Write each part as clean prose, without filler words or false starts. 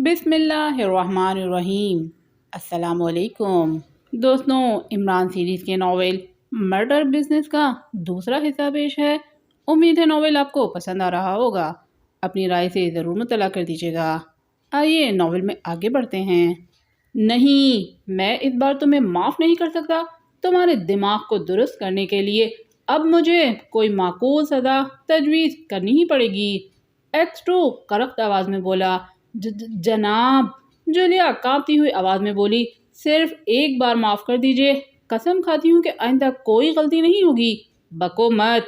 بسم اللہ الرحمن الرحیم۔ السلام علیکم دوستوں، عمران سیریز کے ناول مرڈر بزنس کا دوسرا حصہ پیش ہے۔ امید ہے ناول آپ کو پسند آ رہا ہوگا۔ اپنی رائے سے ضرور مطلع کر دیجیے گا۔ آئیے ناول میں آگے بڑھتے ہیں۔ نہیں، میں اس بار تمہیں معاف نہیں کر سکتا۔ تمہارے دماغ کو درست کرنے کے لیے اب مجھے کوئی معقول سزا تجویز کرنی ہی پڑے گی۔ ایکس2 کرخت آواز میں بولا۔ جناب، جولیا کانپتی ہوئی آواز میں بولی، صرف ایک بار معاف کر دیجئے۔ قسم کھاتی ہوں کہ آئندہ کوئی غلطی نہیں ہوگی۔ بکو مت۔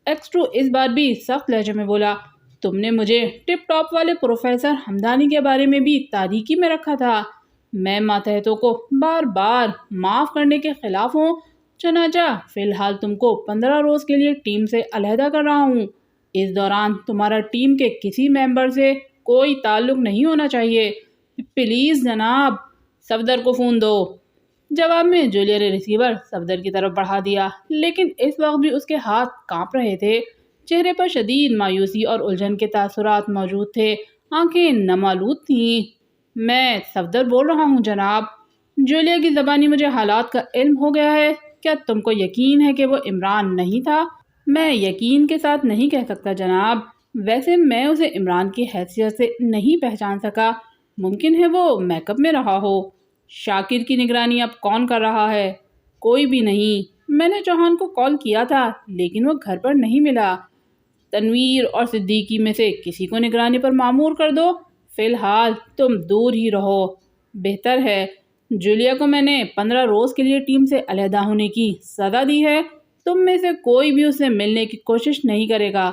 ایکس2 اس بار بھی سخت لہجے میں بولا، تم نے مجھے ٹپ ٹاپ والے پروفیسر ہمدانی کے بارے میں بھی تاریکی میں رکھا تھا۔ میں ماتحتوں کو بار بار معاف کرنے کے خلاف ہوں، چنانچہ فی الحال تم کو 15 روز کے لیے ٹیم سے علیحدہ کر رہا ہوں۔ اس دوران تمہارا ٹیم کے کسی ممبر سے کوئی تعلق نہیں ہونا چاہیے۔ پلیز جناب، صفدر کو فون دو۔ جواب میں جولیا نے ریسیور صفدر کی طرف بڑھا دیا، لیکن اس وقت بھی اس کے ہاتھ کانپ رہے تھے۔ چہرے پر شدید مایوسی اور الجھن کے تاثرات موجود تھے، آنکھیں نم آلود تھیں۔ میں صفدر بول رہا ہوں جناب۔ جولیا کی زبانی، مجھے حالات کا علم ہو گیا ہے۔ کیا تم کو یقین ہے کہ وہ عمران نہیں تھا؟ میں یقین کے ساتھ نہیں کہہ سکتا جناب۔ ویسے میں اسے عمران کی حیثیت سے نہیں پہچان سکا۔ ممکن ہے وہ میک اپ میں رہا ہو۔ شاکر کی نگرانی اب کون کر رہا ہے؟ کوئی بھی نہیں۔ میں نے چوہان کو کال کیا تھا لیکن وہ گھر پر نہیں ملا۔ تنویر اور صدیقی میں سے کسی کو نگرانی پر مامور کر دو۔ فی الحال تم دور ہی رہو، بہتر ہے۔ جولیا کو میں نے 15 روز کے لیے ٹیم سے علیحدہ ہونے کی سزا دی ہے۔ تم میں سے کوئی بھی اس سے ملنے کی کوشش نہیں کرے گا۔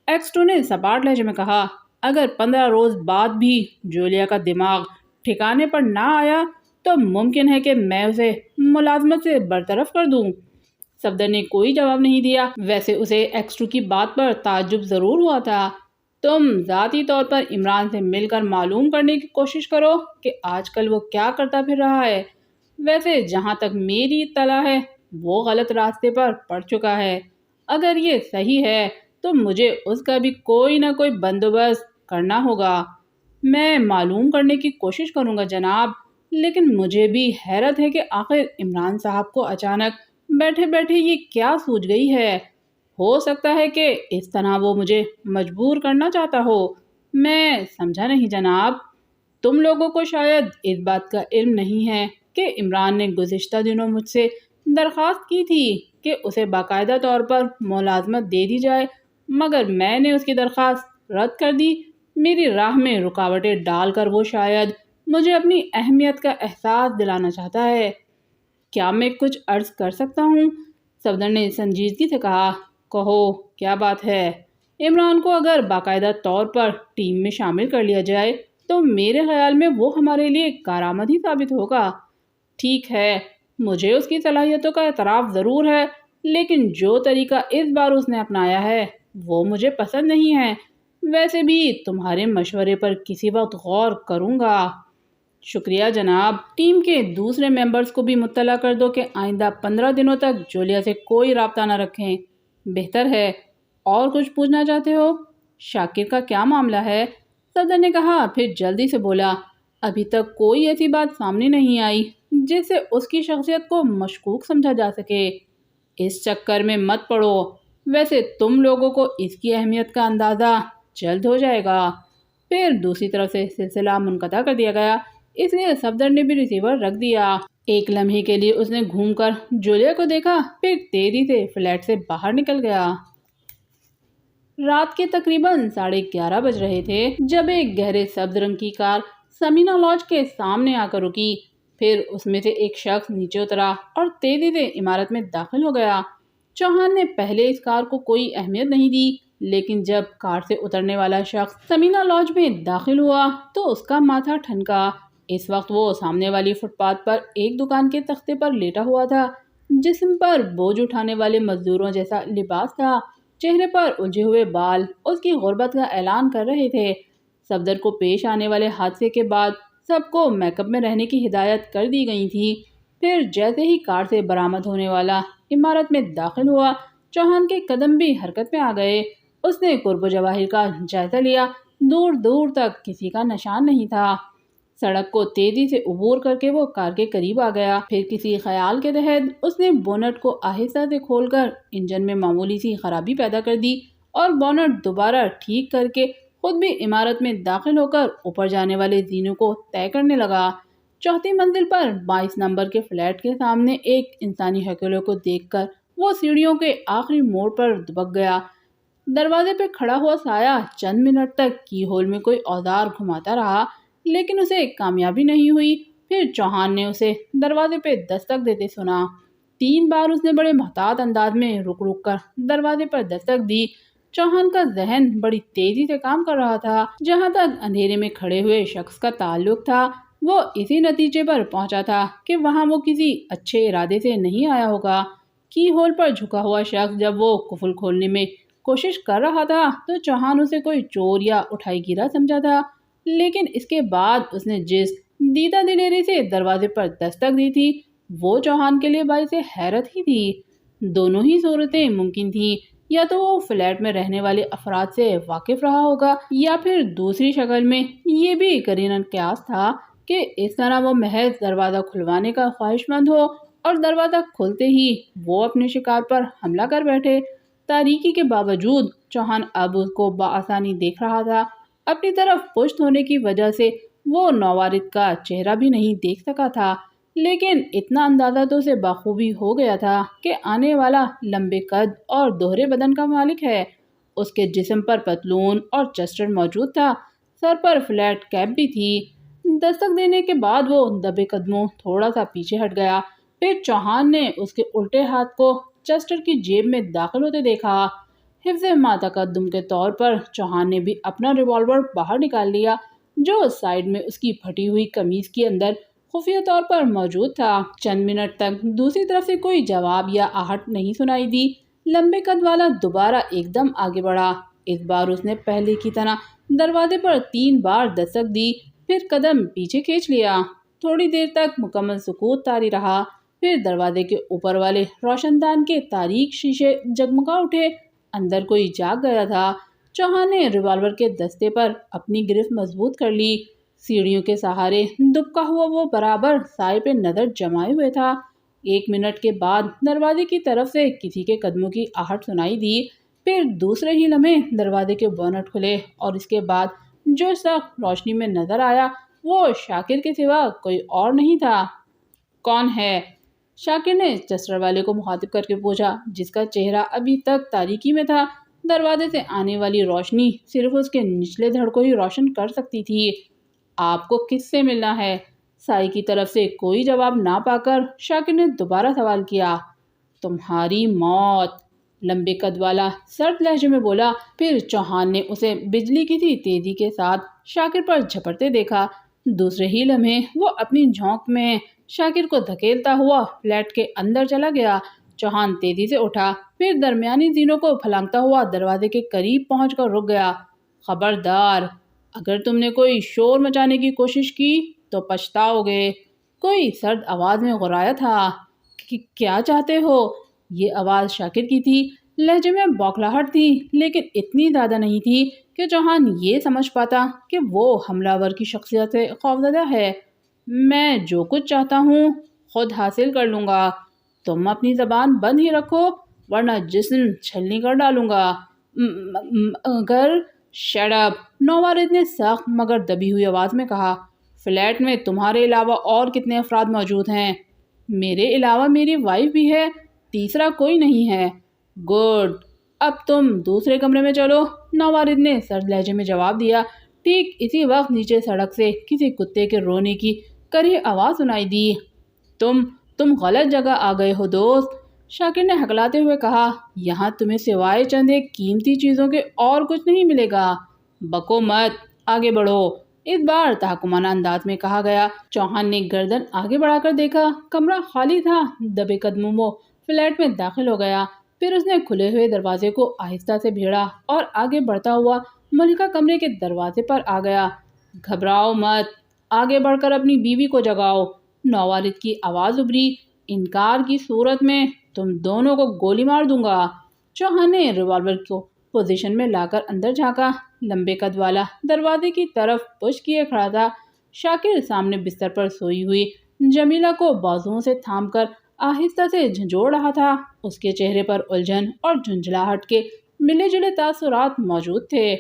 ایکس2 نے سپاٹ لہجے میں کہا، اگر 15 روز بعد بھی جولیا کا دماغ ٹھکانے پر نہ آیا تو ممکن ہے کہ میں اسے ملازمت سے برطرف کر دوں۔ صفدر نے کوئی جواب نہیں دیا۔ ویسے اسے ایکس2 کی بات پر تعجب ضرور ہوا تھا۔ تم ذاتی طور پر عمران سے مل کر معلوم کرنے کی کوشش کرو کہ آج کل وہ کیا کرتا پھر رہا ہے۔ ویسے جہاں تک میری اطلاع ہے وہ غلط راستے پر پڑ چکا ہے۔ اگر یہ صحیح ہے تو مجھے اس کا بھی کوئی نہ کوئی بندوبست کرنا ہوگا۔ میں معلوم کرنے کی کوشش کروں گا جناب، لیکن مجھے بھی حیرت ہے کہ آخر عمران صاحب کو اچانک بیٹھے بیٹھے یہ کیا سوچ گئی ہے۔ ہو سکتا ہے کہ اس طرح وہ مجھے مجبور کرنا چاہتا ہو۔ میں سمجھا نہیں جناب۔ تم لوگوں کو شاید اس بات کا علم نہیں ہے کہ عمران نے گزشتہ دنوں مجھ سے درخواست کی تھی کہ اسے باقاعدہ طور پر ملازمت دے دی جائے، مگر میں نے اس کی درخواست رد کر دی۔ میری راہ میں رکاوٹیں ڈال کر وہ شاید مجھے اپنی اہمیت کا احساس دلانا چاہتا ہے۔ کیا میں کچھ عرض کر سکتا ہوں؟ صفدر نے سنجیدگی سے کہا، کہو کیا بات ہے؟ عمران کو اگر باقاعدہ طور پر ٹیم میں شامل کر لیا جائے تو میرے خیال میں وہ ہمارے لیے کارآمد ہی ثابت ہوگا۔ ٹھیک ہے، مجھے اس کی صلاحیتوں کا اعتراف ضرور ہے، لیکن جو طریقہ اس بار اس نے اپنایا ہے وہ مجھے پسند نہیں ہے۔ ویسے بھی تمہارے مشورے پر کسی وقت غور کروں گا۔ شکریہ جناب۔ ٹیم کے دوسرے ممبرز کو بھی مطلع کر دو کہ آئندہ 15 دنوں تک جولیا سے کوئی رابطہ نہ رکھیں۔ بہتر ہے۔ اور کچھ پوچھنا چاہتے ہو؟ شاکر کا کیا معاملہ ہے؟ صفدر نے کہا، پھر جلدی سے بولا، ابھی تک کوئی ایسی بات سامنے نہیں آئی جس سے اس کی شخصیت کو مشکوک سمجھا جا سکے۔ اس چکر میں مت پڑو۔ ویسے تم لوگوں کو اس کی اہمیت کا اندازہ جلد ہو جائے گا۔ پھر دوسری طرف سے سلسلہ منقطع کر دیا گیا، اس لیے صفدر نے بھی ریسیور رکھ دیا۔ ایک لمحے کے لیے اس نے گھوم کر جولیا کو دیکھا، پھر تیزی سے فلیٹ سے باہر نکل گیا۔ رات کے تقریباً 11:30 بج رہے تھے جب ایک گہرے سبز رنگ کی کار سمینا لاج کے سامنے آ کر رکی۔ پھر اس میں سے ایک شخص نیچے اترا اور تیزی سے عمارت میں داخل ہو گیا۔ چوہان نے پہلے اس کار کو کوئی اہمیت نہیں دی، لیکن جب کار سے اترنے والا شخص سمینا لاج میں داخل ہوا تو اس کا ماتھا ٹھنکا۔ اس وقت وہ سامنے والی فٹ پاتھ پر ایک دکان کے تختے پر لیٹا ہوا تھا۔ جسم پر بوجھ اٹھانے والے مزدوروں جیسا لباس تھا، چہرے پر الجھے ہوئے بال اس کی غربت کا اعلان کر رہے تھے۔ صفدر کو پیش آنے والے حادثے کے بعد سب کو میک اپ میں رہنے کی ہدایت کر دی گئی تھی۔ پھر جیسے ہی کار سے برآمد ہونے والا عمارت میں داخل ہوا، چوہان کے قدم بھی حرکت میں آ گئے۔ اس نے قرب و جواہر کا جائزہ لیا، دور دور تک کسی کا نشان نہیں تھا۔ سڑک کو تیزی سے عبور کر کے وہ کار کے قریب آ گیا۔ پھر کسی خیال کے تحت اس نے بونٹ کو آہستہ سے کھول کر انجن میں معمولی سی خرابی پیدا کر دی اور بونٹ دوبارہ ٹھیک کر کے خود بھی عمارت میں داخل ہو کر اوپر جانے والے زینوں کو طے کرنے لگا۔ چوتھی منزل پر 22 نمبر کے فلیٹ کے سامنے ایک انسانی ہیکلے کو دیکھ کر وہ سیڑھیوں کے آخری موڑ پر دبک گیا۔ دروازے پہ کھڑا ہوا سایہ چند منٹ تک کی ہول میں کوئی اوزار گھماتا رہا، لیکن اسے کامیابی نہیں ہوئی۔ پھر چوہان نے اسے دروازے پہ دستک دیتے سنا۔ 3 بار اس نے بڑے محتاط انداز میں رک رک کر دروازے پر دستک دی۔ چوہان کا ذہن بڑی تیزی سے کام کر رہا تھا۔ جہاں تک اندھیرے میں کھڑے ہوئے شخص کا تعلق تھا، وہ اسی نتیجے پر پہنچا تھا کہ وہاں وہ کسی اچھے ارادے سے نہیں آیا ہوگا۔ کی ہول پر جھکا ہوا شخص جب وہ قفل کھولنے میں کوشش کر رہا تھا تو چوہان اسے کوئی چور یا اٹھائی گیرا سمجھا تھا، لیکن اس کے بعد اس نے جس دیدہ دلیری سے دروازے پر دستک دی تھی وہ چوہان کے لیے باعث حیرت ہی تھی۔ دونوں ہی صورتیں ممکن تھیں، یا تو وہ فلیٹ میں رہنے والے افراد سے واقف رہا ہوگا یا پھر دوسری شکل میں یہ بھی قرینہ قیاس تھا کہ اس طرح وہ محض دروازہ کھلوانے کا خواہش مند ہو اور دروازہ کھلتے ہی وہ اپنے شکار پر حملہ کر بیٹھے۔ تاریکی کے باوجود چوہان اب اس کو بآسانی دیکھ رہا تھا۔ اپنی طرف پشت ہونے کی وجہ سے وہ نوارد کا چہرہ بھی نہیں دیکھ سکا تھا، لیکن اتنا اندازہ تو اسے بخوبی ہو گیا تھا کہ آنے والا لمبے قد اور دوہرے بدن کا مالک ہے۔ اس کے جسم پر پتلون اور چسٹر موجود تھا، سر پر فلیٹ کیپ بھی تھی۔ دستک دینے کے بعد وہ دبے قدموں تھوڑا سا پیچھے ہٹ گیا۔ پھر چوہان نے اس کے الٹے ہاتھ کو چسٹر کی جیب میں داخل ہوتے دیکھا۔ حفظ ما تقدم کے طور پر چوہان نے بھی اپنا ریوالور باہر نکال لیا جو سائیڈ میں اس کی پھٹی ہوئی قمیض کے اندر خفیہ طور پر موجود تھا۔ چند منٹ تک دوسری طرف سے کوئی جواب یا آہٹ نہیں سنائی دی۔ لمبے قد والا دوبارہ ایک دم آگے بڑھا۔ اس بار اس نے پہلے کی طرح دروازے پر 3 بار دستک دی، پھر قدم پیچھے کھینچ لیا۔ تھوڑی دیر تک مکمل سکوت طاری رہا۔ پھر دروازے کے اوپر والے روشن دان کے تاریک شیشے جگمگا اٹھے۔ اندر کوئی جاگ گیا تھا۔ چوہان نے ریوالور کے دستے پر اپنی گرفت مضبوط کر لی۔ سیڑھیوں کے سہارے دبکا ہوا وہ برابر سائے پہ نظر جمائے ہوئے تھا۔ 1 منٹ کے بعد دروازے کی طرف سے کسی کے قدموں کی آہٹ سنائی دی۔ پھر دوسرے ہی لمحے دروازے کے بونٹ کھلے اور اس کے بعد جو شخص روشنی میں نظر آیا وہ شاکر کے سوا کوئی اور نہیں تھا۔ کون ہے؟ شاکر نے چسٹر والے کو مخاطب کر کے پوچھا، جس کا چہرہ ابھی تک تاریکی میں تھا۔ دروازے سے آنے والی روشنی صرف اس کے نچلے دھڑ کو ہی روشن کر سکتی تھی۔ آپ کو کس سے ملنا ہے؟ سائی کی طرف سے کوئی جواب نہ پا کر شاکر نے دوبارہ سوال کیا۔ تمہاری موت، لمبے قد والا سرد لہجے میں بولا۔ پھر چوہان نے اسے بجلی کی سی تیزی کے ساتھ شاکر پر جھپٹتے دیکھا۔ دوسرے ہی لمحے وہ اپنی جھونک میں شاکر کو دھکیلتا ہوا فلیٹ کے اندر چلا گیا۔ چوہان تیزی سے اٹھا، پھر درمیانی زینوں کو پھلانگتا ہوا دروازے کے قریب پہنچ کر رک گیا۔ خبردار، اگر تم نے کوئی شور مچانے کی کوشش کی تو پچھتاؤ گے، کوئی سرد آواز میں غرایا تھا۔ کیا چاہتے ہو؟ یہ آواز شاکر کی تھی۔ لہجے میں بوکھلاہٹ تھی، لیکن اتنی زیادہ نہیں تھی کہ چوہان یہ سمجھ پاتا کہ وہ حملہ ور کی شخصیت سے خوفزدہ ہے۔ میں جو کچھ چاہتا ہوں خود حاصل کر لوں گا، تم اپنی زبان بند ہی رکھو ورنہ جسم چھلنی کر ڈالوں گا۔ مگر شٹ اپ، نوارد نے سخت مگر دبی ہوئی آواز میں کہا۔ فلیٹ میں تمہارے علاوہ اور کتنے افراد موجود ہیں؟ میرے علاوہ میری وائف بھی ہے، تیسرا کوئی نہیں ہے۔ گڈ، اب تم دوسرے کمرے میں چلو، نوارد نے سرد لہجے میں جواب دیا۔ ٹھیک اسی وقت نیچے سڑک سے کسی کتے کے رونے کی کری آواز سنائی دی۔ تم غلط جگہ آ گئے ہو دوست، شاکر نے ہکلاتے ہوئے کہا۔ یہاں تمہیں سوائے چند ایک قیمتی چیزوں کے اور کچھ نہیں ملے گا۔ بکو مت، آگے بڑھو، اس بار تحکمانہ انداز میں کہا گیا۔ چوہان نے گردن آگے بڑھا کر دیکھا، کمرہ خالی تھا۔ دبے قدموں وہ فلیٹ میں داخل ہو گیا۔ پھر اس نے کھلے ہوئے دروازے کو آہستہ سے بھیڑا اور آگے بڑھتا ہوا ملکہ کمرے کے دروازے پر آ گیا۔ گھبراؤ مت، آگے بڑھ کر اپنی بیوی کو جگاؤ، نوارد کی آواز ابھری۔ انکار کی صورت میں تم دونوں کو گولی مار دوں گا۔ چوہان نے ریوالور کو پوزیشن میں لا کر اندر جھانکا۔ لمبے قد والا دروازے کی طرف پشت کیے کھڑا تھا۔ شاکر سامنے بستر پر سوئی ہوئی جمیلہ کو بازوؤں سے تھام کر آہستہ سے جھنجھوڑ رہا تھا۔ اس کے چہرے پر الجھن اور جھنجھلاہٹ کے ملے جلے تاثرات موجود تھے۔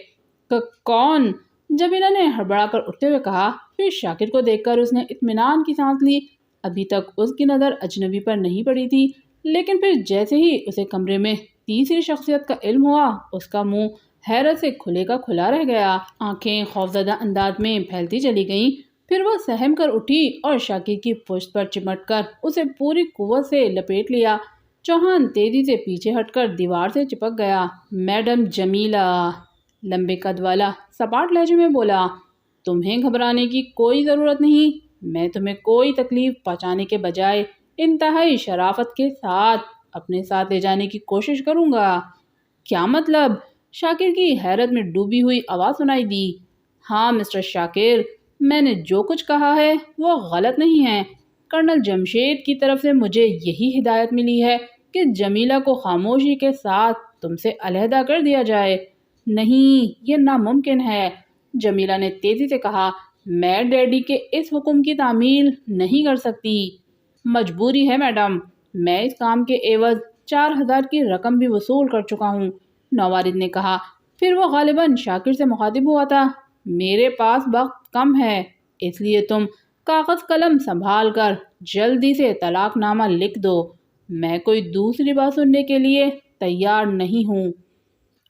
کون؟ جمیلہ نے ہڑبڑا کر اٹھتے ہوئے کہا۔ پھر شاکر کو دیکھ کر اس نے اطمینان کی سانس لی۔ ابھی تک اس کی نظر اجنبی پر نہیں پڑی تھی، لیکن پھر جیسے ہی اسے کمرے میں تیسری شخصیت کا علم ہوا، اس کا منہ حیرت سے کھلے کا کھلا رہ گیا۔ آنکھیں خوفزدہ انداز میں پھیلتی چلی گئیں۔ پھر وہ سہم کر اٹھی اور شاکر کی پشت پر چمٹ کر اسے پوری قوت سے لپیٹ لیا۔ چوہان تیزی سے پیچھے ہٹ کر دیوار سے چپک گیا۔ میڈم جمیلہ، لمبے قد والا سپاٹ لہجے میں بولا، تمہیں گھبرانے کی کوئی ضرورت نہیں۔ میں تمہیں کوئی تکلیف پہنچانے کے بجائے انتہائی شرافت کے ساتھ اپنے ساتھ لے جانے کی کوشش کروں گا۔ کیا مطلب؟ شاکر کی حیرت میں ڈوبی ہوئی آواز سنائی دی۔ ہاں مسٹر شاکر، میں نے جو کچھ کہا ہے وہ غلط نہیں ہے۔ کرنل جمشید کی طرف سے مجھے یہی ہدایت ملی ہے کہ جمیلہ کو خاموشی کے ساتھ تم سے علیحدہ کر دیا جائے۔ نہیں، یہ ناممکن ہے، جمیلہ نے تیزی سے کہا۔ میں ڈیڈی کے اس حکم کی تعمیل نہیں کر سکتی۔ مجبوری ہے میڈم، میں اس کام کے عوض 4000 کی رقم بھی وصول کر چکا ہوں، نوارد نے کہا۔ پھر وہ غالباً شاکر سے مخاطب ہوا تھا۔ میرے پاس وقت کم ہے، اس لیے تم کاغذ قلم سنبھال کر جلدی سے طلاق نامہ لکھ دو۔ میں کوئی دوسری بات سننے کے لیے تیار نہیں ہوں۔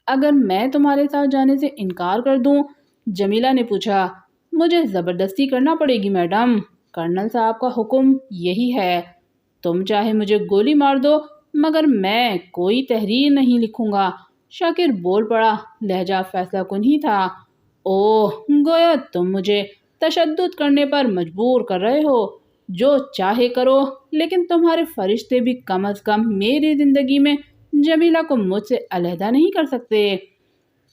اگر میں تمہارے ساتھ جانے سے انکار کر دوں؟ جمیلہ نے پوچھا۔ مجھے زبردستی کرنا پڑے گی میڈم، کرنل صاحب کا حکم یہی ہے۔ تم چاہے مجھے گولی مار دو، مگر میں کوئی تحریر نہیں لکھوں گا، شاکر بول پڑا۔ لہجہ فیصلہ کن ہی تھا۔ اوہ، گویا تم مجھے تشدد کرنے پر مجبور کر رہے ہو۔ جو چاہے کرو، لیکن تمہارے فرشتے بھی کم از کم میری زندگی میں جمیلہ کو مجھ سے علیحدہ نہیں کر سکتے۔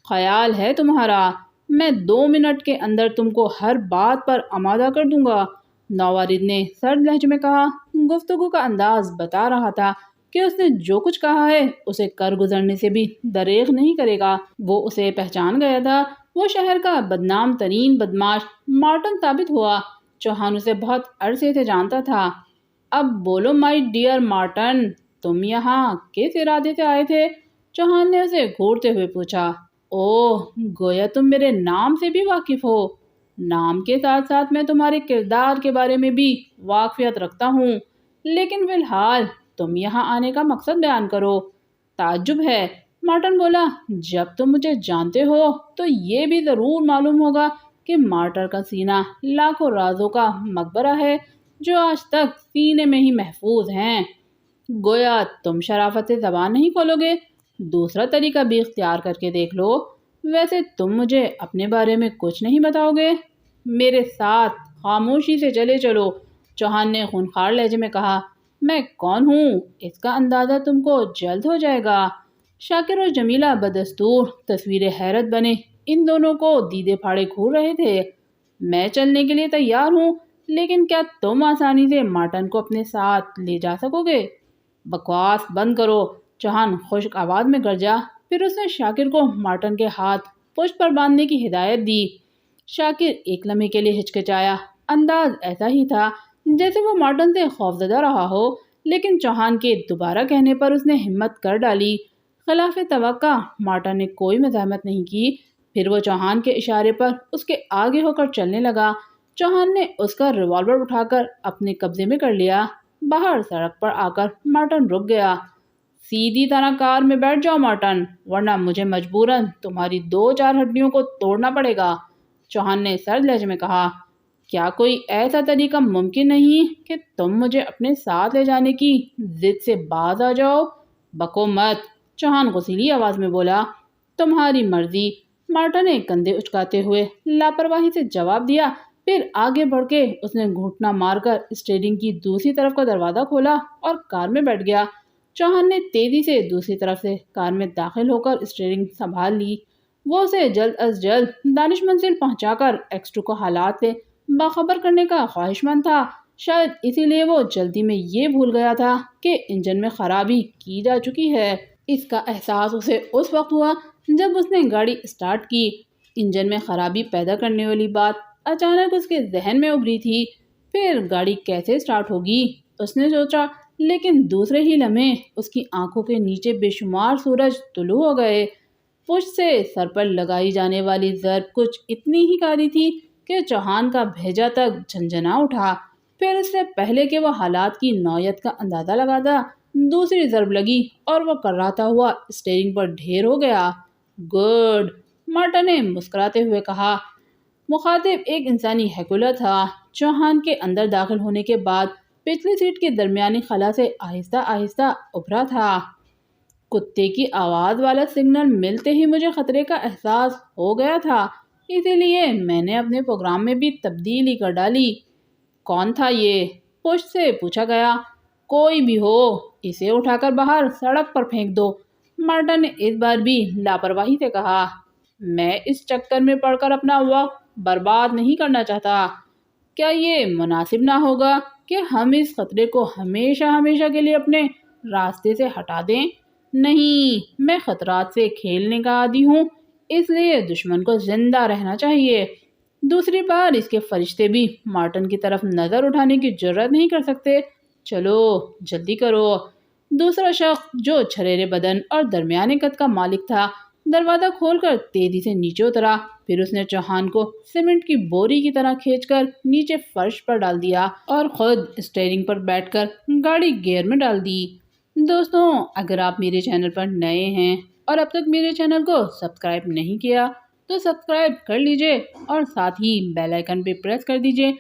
خیال ہے تمہارا میں 2 منٹ کے اندر تم کو ہر بات پر آمادہ کر دوں گا، نوارد نے سرد لہجے میں کہا۔ گفتگو کا انداز بتا رہا تھا کہ اس نے جو کچھ کہا ہے اسے کر گزرنے سے بھی دریغ نہیں کرے گا۔ وہ اسے پہچان گیا تھا۔ وہ شہر کا بدنام ترین بدماش مارٹن ثابت ہوا۔ چوہان اسے بہت عرصے سے جانتا تھا۔ اب بولو مائی ڈیئر مارٹن، تم یہاں کس ارادے سے آئے تھے؟ چوہان نے اسے گھورتے ہوئے پوچھا۔ اوہ، گویا تم میرے نام سے بھی واقف ہو۔ نام کے ساتھ ساتھ میں تمہارے کردار کے بارے میں بھی واقفیت رکھتا ہوں، لیکن فی الحال تم یہاں آنے کا مقصد بیان کرو۔ تعجب ہے، مارٹن بولا۔ جب تم مجھے جانتے ہو تو یہ بھی ضرور معلوم ہوگا کہ مارٹر کا سینہ لاکھوں رازوں کا مقبرہ ہے جو آج تک سینے میں ہی محفوظ ہیں۔ گویا تم شرافت سے زبان نہیں کھولو گے؟ دوسرا طریقہ بھی اختیار کر کے دیکھ لو۔ ویسے تم مجھے اپنے بارے میں کچھ نہیں بتاؤ گے؟ میرے ساتھ خاموشی سے چلے چلو، چوہان نے خونخوار لہجے میں کہا۔ میں کون ہوں اس کا اندازہ تم کو جلد ہو جائے گا۔ شاکر اور جمیلہ بدستور تصویر حیرت بنے ان دونوں کو دیدے پھاڑے گھور رہے تھے۔ میں چلنے کے لیے تیار ہوں، لیکن کیا تم آسانی سے مارٹن کو اپنے ساتھ لے جا سکو گے؟ بکواس بند کرو، چوہان خشک آواز میں گرجا۔ پھر اس نے شاکر کو مارٹن کے ہاتھ پشت پر باندھنے کی ہدایت دی۔ شاکر ایک لمحے کے لیے ہچکچایا۔ انداز ایسا ہی تھا جیسے وہ مارٹن سے خوفزدہ رہا ہو، لیکن چوہان کے دوبارہ کہنے پر اس نے ہمت کر ڈالی۔ خلاف توقع مارٹن نے کوئی مزاحمت نہیں کی۔ پھر وہ چوہان کے اشارے پر اس کے آگے ہو کر چلنے لگا۔ چوہان نے اس کا ریوالور اٹھا کر اپنے قبضے میں کر لیا۔ باہر سڑک پر آ کر مارٹن رک گیا۔ سیدھی طرح کار میں بیٹھ جاؤ مارٹن، ورنہ مجھے مجبوراً تمہاری 2-4 ہڈیوں کو توڑنا پڑے گا، چوہان نے سرد لہجے میں کہا۔ کیا کوئی ایسا طریقہ ممکن نہیں کہ تم مجھے اپنے ساتھ لے جانے کی ضد سے باز آ جاؤ؟ بکو مت، چوہان غصیلی آواز میں بولا۔ تمہاری مرضی، مارٹن نے کندھے اچکاتے ہوئے لاپرواہی سے جواب دیا۔ پھر آگے بڑھ کے اس نے گھٹنا مار کر اسٹیئرنگ کی دوسری طرف کا دروازہ کھولا اور کار میں بیٹھ گیا۔ چوہان نے تیزی سے دوسری طرف سے کار میں داخل ہو کر اسٹیئرنگ سنبھال لی۔ وہ اسے جلد از جلد دانش منزل پہنچا کر ایکسٹرو کو حالات سے باخبر کرنے کا خواہش مند تھا۔ شاید اسی لیے وہ جلدی میں یہ بھول گیا تھا کہ انجن میں خرابی کی جا چکی ہے۔ اس کا احساس اسے اس وقت ہوا جب اس نے گاڑی اسٹارٹ کی۔ انجن میں خرابی پیدا کرنے والی بات اچانک اس کے ذہن میں ابھری تھی۔ پھر گاڑی کیسے سٹارٹ ہوگی اس نے سوچا، لیکن دوسرے ہی لمحے اس کی آنکھوں کے نیچے بے شمار سورج طلوع ہو گئے۔ پشت سے سر پر لگائی جانے والی ضرب کچھ اتنی ہی کاری تھی کہ چوہان کا بھیجا تک جھنجھنا اٹھا۔ پھر اس سے پہلے کہ وہ حالات کی نوعیت کا اندازہ لگاتا، دوسری ضرب لگی اور وہ کراتا ہوا اسٹیئرنگ پر ڈھیر ہو گیا۔ گڈ، مارٹا نے مسکراتے ہوئے کہا۔ مخاطب ایک انسانی ہیکولر تھا۔ چوہان کے اندر داخل ہونے کے بعد پچھلی سیٹ کے درمیانی خلا سے آہستہ آہستہ ابھرا تھا۔ کتے کی آواز والا سگنل ملتے ہی مجھے خطرے کا احساس ہو گیا تھا، اسی لیے میں نے اپنے پروگرام میں بھی تبدیلی کر ڈالی۔ کون تھا یہ؟ پشت سے پوچھا گیا۔ کوئی بھی ہو، اسے اٹھا کر باہر سڑک پر پھینک دو، مارٹا نے اس بار بھی لاپرواہی سے کہا۔ میں اس چکر میں پڑ کر اپنا وقت برباد نہیں کرنا چاہتا۔ کیا یہ مناسب نہ ہوگا کہ ہم اس خطرے کو ہمیشہ ہمیشہ کے لیے اپنے راستے سے ہٹا دیں؟ نہیں، میں خطرات سے کھیلنے کا عادی ہوں، اس لیے دشمن کو زندہ رہنا چاہیے۔ دوسری بار اس کے فرشتے بھی مارٹن کی طرف نظر اٹھانے کی جرات نہیں کر سکتے۔ چلو جلدی کرو۔ دوسرا شخص جو چھریرے بدن اور درمیانے قد کا مالک تھا، دروازہ کھول کر تیزی سے نیچے اترا۔ پھر اس نے چوہان کو سیمنٹ کی بوری کی طرح کھینچ کر نیچے فرش پر ڈال دیا اور خود اسٹیئرنگ پر بیٹھ کر گاڑی گیئر میں ڈال دی۔ دوستوں، اگر آپ میرے چینل پر نئے ہیں اور اب تک میرے چینل کو سبسکرائب نہیں کیا تو سبسکرائب کر لیجئے اور ساتھ ہی بیل آئیکن پہ پریس کر دیجئے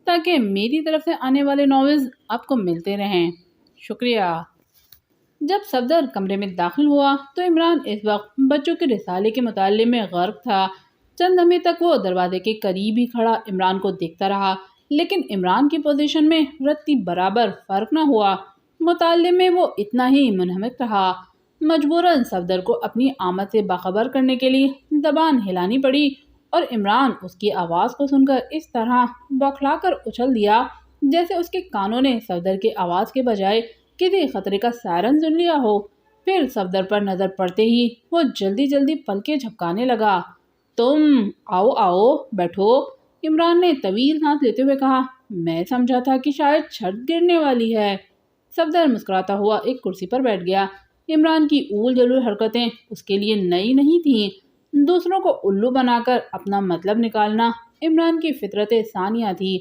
تاکہ میری طرف سے آنے والے ناولز آپ کو ملتے رہیں۔ شکریہ۔ جب صفدر کمرے میں داخل ہوا تو عمران اس وقت بچوں کے رسالے کے مطالعے میں غرق تھا۔ چند لمحے تک وہ دروازے کے قریب ہی کھڑا عمران کو دیکھتا رہا، لیکن عمران کی پوزیشن میں رتی برابر فرق نہ ہوا۔ مطالعے میں وہ اتنا ہی منہمک رہا۔ مجبوراً صفدر کو اپنی آمد سے باخبر کرنے کے لیے زبان ہلانی پڑی اور عمران اس کی آواز کو سن کر اس طرح بوکھلا کر اچھل دیا جیسے اس کے کانوں نے صفدر کی آواز کے بجائے کسی خطرے کا سائرن سن لیا ہو۔ پھر صفدر پر نظر پڑتے ہی وہ جلدی جلدی پلکیں جھپکانے لگا۔ تم آؤ آؤ بیٹھو، عمران نے طویل سانس لیتے ہوئے کہا۔ میں سمجھا تھا کہ شاید چھت گرنے والی ہے۔ صفدر مسکراتا ہوا ایک کرسی پر بیٹھ گیا۔ عمران کی اول جلول حرکتیں اس کے لیے نئی نہیں تھیں۔ دوسروں کو الو بنا کر اپنا مطلب نکالنا عمران کی فطرت ثانیہ تھی۔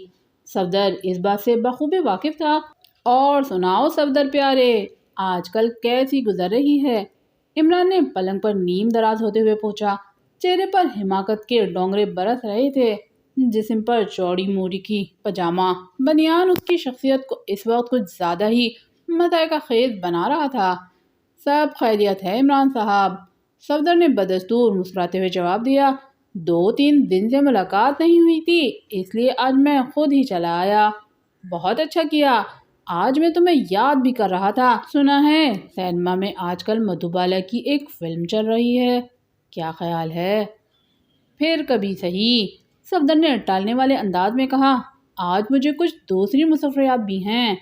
صفدر اس بات سے بخوبی واقف تھا۔ اور سناؤ صفدر پیارے، آج کل کیسی گزر رہی ہے؟ عمران نے پلنگ پر نیم دراز ہوتے ہوئے پوچھا۔ چہرے پر حماقت کے ڈونگرے برس رہے تھے۔ جسم پر چوڑی موری کی پاجامہ بنیان اس کی شخصیت کو اس وقت کچھ زیادہ ہی مضحکہ خیز بنا رہا تھا۔ سب خیریت ہے عمران صاحب، صفدر نے بدستور مسکراتے ہوئے جواب دیا۔ 2-3 دن سے ملاقات نہیں ہوئی تھی، اس لیے آج میں خود ہی چلا آیا۔ بہت اچھا کیا، آج میں تمہیں یاد بھی کر رہا تھا۔ سنا ہے سینما میں آج کل مدھوبالا کی ایک فلم چل رہی ہے، کیا خیال ہے؟ پھر کبھی صحیح، صفدر نے ٹالنے والے انداز میں کہا۔ آج مجھے کچھ دوسری مسافریات بھی ہیں۔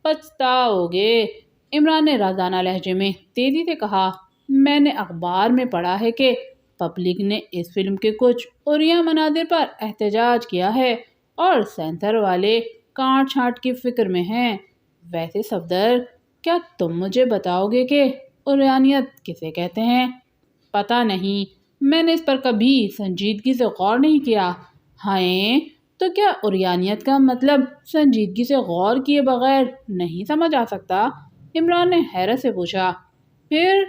پچھتاؤ گے، عمران نے رازانہ لہجے میں تیزی سے کہا۔ میں نے اخبار میں پڑھا ہے کہ پبلک نے اس فلم کے کچھ عریاں مناظر پر احتجاج کیا ہے اور سینسر والے کاٹ چھانٹ کی فکر میں ہیں۔ ویسے صفدر، کیا تم مجھے بتاؤ گے کہ عریانیت کسے کہتے ہیں؟ پتہ نہیں، میں نے اس پر کبھی سنجیدگی سے غور نہیں کیا۔ ہائے، تو کیا عریانیت کا مطلب سنجیدگی سے غور کیے بغیر نہیں سمجھ آ سکتا؟ عمران نے حیرت سے پوچھا۔ پھر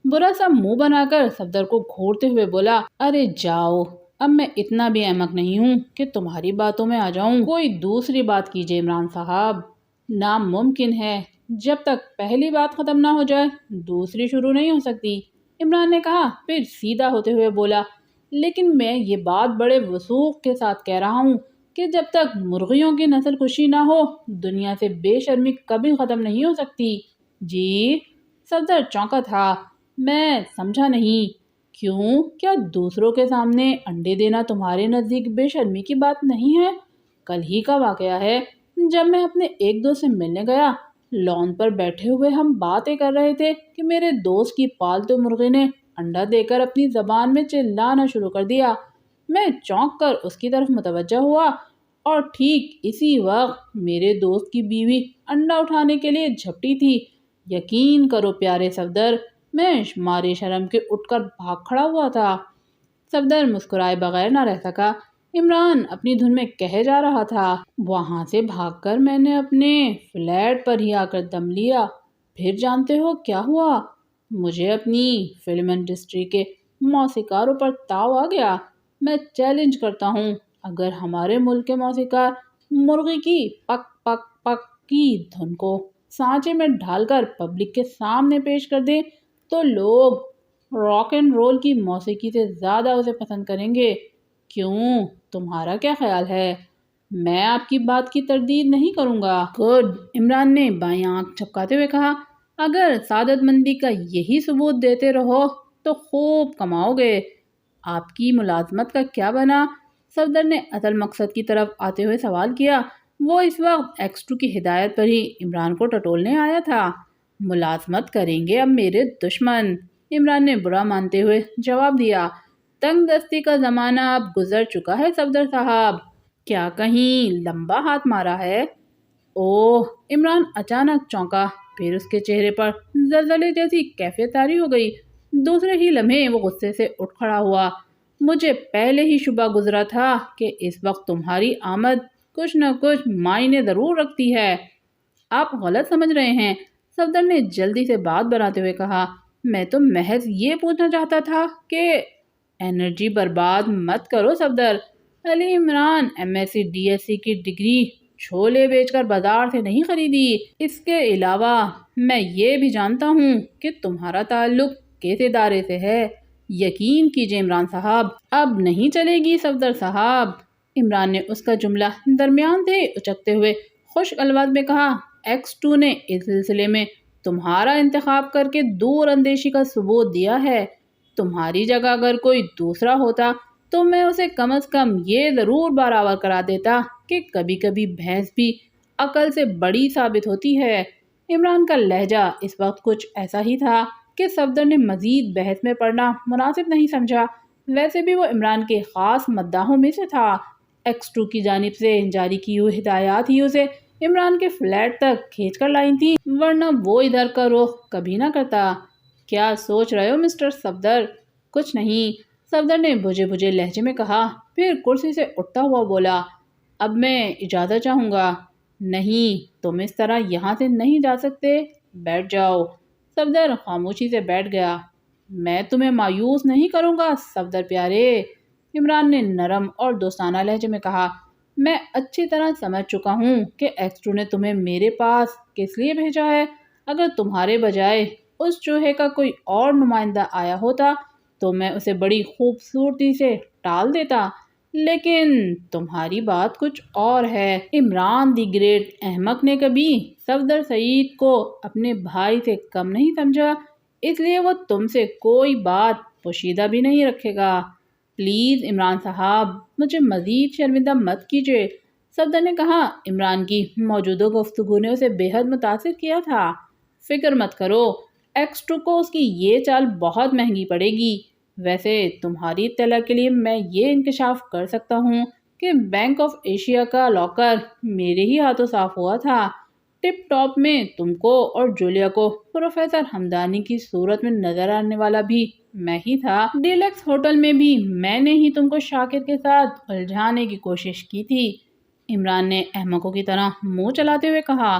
برا سا منہ بنا کر صفدر کو گھورتے ہوئے بولا۔ ارے جاؤ، اب میں اتنا بھی احمق نہیں ہوں کہ تمہاری باتوں میں آ جاؤں۔ کوئی دوسری بات کیجیے عمران صاحب، ناممکن ہے، جب تک پہلی بات ختم نہ ہو جائے دوسری شروع نہیں ہو سکتی، عمران نے کہا۔ پھر سیدھا ہوتے ہوئے بولا، لیکن میں یہ بات بڑے وثوق کے ساتھ کہہ رہا ہوں کہ جب تک مرغیوں کی نسل کشی نہ ہو دنیا سے بے شرمی کبھی ختم نہیں ہو سکتی۔ جی؟ صفدر چونکا تھا۔ میں سمجھا نہیں۔ کیوں؟ کیا دوسروں کے سامنے انڈے دینا تمہارے نزدیک بے شرمی کی بات نہیں ہے؟ کل ہی کا واقعہ ہے، جب میں اپنے ایک دوست سے ملنے گیا، لان پر بیٹھے ہوئے ہم باتیں کر رہے تھے کہ میرے دوست کی پالتو مرغی نے انڈا دے کر اپنی زبان میں چلانا شروع کر دیا۔ میں چونک کر اس کی طرف متوجہ ہوا اور ٹھیک اسی وقت میرے دوست کی بیوی انڈا اٹھانے کے لیے جھپٹی تھی۔ یقین کرو پیارے صفدر، میں مارے شرم کے اٹھ کر بھاگ کھڑا ہوا تھا۔ صفدر مسکرائے بغیر نہ رہ سکا۔ عمران اپنی دھن میں کہے جا رہا تھا، وہاں سے بھاگ کر میں نے اپنے فلیٹ پر ہی آ کر دم لیا۔ پھر جانتے ہو کیا ہوا؟ مجھے اپنی فلم انڈسٹری کے موسیقاروں پر تاؤ آ گیا۔ میں چیلنج کرتا ہوں، اگر ہمارے ملک کے موسیقار مرغی کی پک پک پک کی دھن کو سانچے میں ڈھال کر پبلک کے سامنے پیش کر دیں تو لوگ راک اینڈ رول کی موسیقی سے زیادہ اسے پسند کریں گے۔ کیوں؟ تمہارا کیا خیال ہے؟ میں آپ کی بات کی تردید نہیں کروں گا۔ گڈ، عمران نے بائیں آنکھ جھپکاتے ہوئے کہا، اگر سعادت مندی کا یہی ثبوت دیتے رہو تو خوب کماؤ گے۔ آپ کی ملازمت کا کیا بنا؟ صفدر نے اصل مقصد کی طرف آتے ہوئے سوال کیا۔ وہ اس وقت ایکس2 کی ہدایت پر ہی عمران کو ٹٹولنے آیا تھا۔ ملازمت کریں گے اب میرے دشمن، عمران نے برا مانتے ہوئے جواب دیا۔ تنگ دستی کا زمانہ اب گزر چکا ہے صفدر صاحب، کیا کہیں لمبا ہاتھ مارا ہے؟ اوہ! عمران اچانک چونکا، پھر اس کے چہرے پر زلزلے جیسی کیفیت طاری ہو گئی۔ دوسرے ہی لمحے وہ غصے سے اٹھ کھڑا ہوا۔ مجھے پہلے ہی شبہ گزرا تھا کہ اس وقت تمہاری آمد کچھ نہ کچھ معنی ضرور رکھتی ہے۔ آپ غلط سمجھ رہے ہیں، صفدر نے جلدی سے بات بناتے ہوئے کہا۔ میں تو محض یہ پوچھنا چاہتا تھا کہ انرجی برباد مت کرو صفدر۔ علی عمران M S C D S C کی ڈگری چھولے بیچ کر بازار سے نہیں خریدی۔ اس کے علاوہ میں یہ بھی جانتا ہوں کہ تمہارا تعلق کس ادارے سے ہے۔ یقین کیجئے عمران صاحب، اب نہیں چلے گی صفدر صاحب۔ عمران نے اس کا جملہ درمیان سے اچکتے ہوئے خشک الفاظ میں کہا۔ ایکس2 نے اس سلسلے میں تمہارا انتخاب کر کے دور اندیشی کا ثبوت دیا ہے۔ تمہاری جگہ اگر کوئی دوسرا ہوتا تو میں اسے کم از کم یہ ضرور برآور کرا دیتا کہ کبھی کبھی بھینس بھی عقل سے بڑی ثابت ہوتی ہے۔ عمران کا لہجہ اس وقت کچھ ایسا ہی تھا کہ صفدر نے مزید بحث میں پڑنا مناسب نہیں سمجھا۔ ویسے بھی وہ عمران کے خاص مداحوں میں سے تھا۔ ایکس2 کی جانب سے جاری کی ہوئی ہدایات ہی اسے عمران کے فلیٹ تک کھینچ کر لائی تھی، ورنہ وہ ادھر کا رخ کبھی نہ کرتا۔ کیا سوچ رہے ہو مسٹر صفدر؟ کچھ نہیں، صفدر نے بجھے بجھے لہجے میں کہا، پھر کرسی سے اٹھتا ہوا بولا، اب میں اجازت چاہوں گا۔ نہیں، تم اس طرح یہاں سے نہیں جا سکتے، بیٹھ جاؤ۔ صفدر خاموشی سے بیٹھ گیا۔ میں تمہیں مایوس نہیں کروں گا صفدر پیارے، عمران نے نرم اور دوستانہ لہجے میں کہا۔ میں اچھی طرح سمجھ چکا ہوں کہ ایکس2 نے تمہیں میرے پاس کس لیے بھیجا ہے۔ اگر تمہارے بجائے اس چوہے کا کوئی اور نمائندہ آیا ہوتا تو میں اسے بڑی خوبصورتی سے ٹال دیتا، لیکن تمہاری بات کچھ اور ہے۔ عمران دی گریٹ احمق نے کبھی صفدر سعید کو اپنے بھائی سے کم نہیں سمجھا، اس لیے وہ تم سے کوئی بات پوشیدہ بھی نہیں رکھے گا۔ پلیز عمران صاحب، مجھے مزید شرمندہ مت کیجیے، صفدر نے کہا۔ عمران کی موجودہ گفتگو نے اسے بے حد متاثر کیا تھا۔ فکر مت کرو، ایکس2 کو اس کی یہ چال بہت مہنگی پڑے گی۔ ویسے تمہاری اطلاع کے لیے میں یہ انکشاف کر سکتا ہوں کہ بینک آف ایشیا کا لاکر میرے ہی ہاتھوں صاف ہوا تھا۔ ٹپ ٹاپ میں تم کو اور جولیا کو پروفیسر ہمدانی کی صورت میں نظر آنے والا بھی میں ہی تھا۔ ڈیلکس ہوٹل میں بھی میں نے ہی تم کو شاکر کے ساتھ الجھانے کی کوشش کی تھی، عمران نے احمقوں کی طرح منہ چلاتے ہوئے کہا۔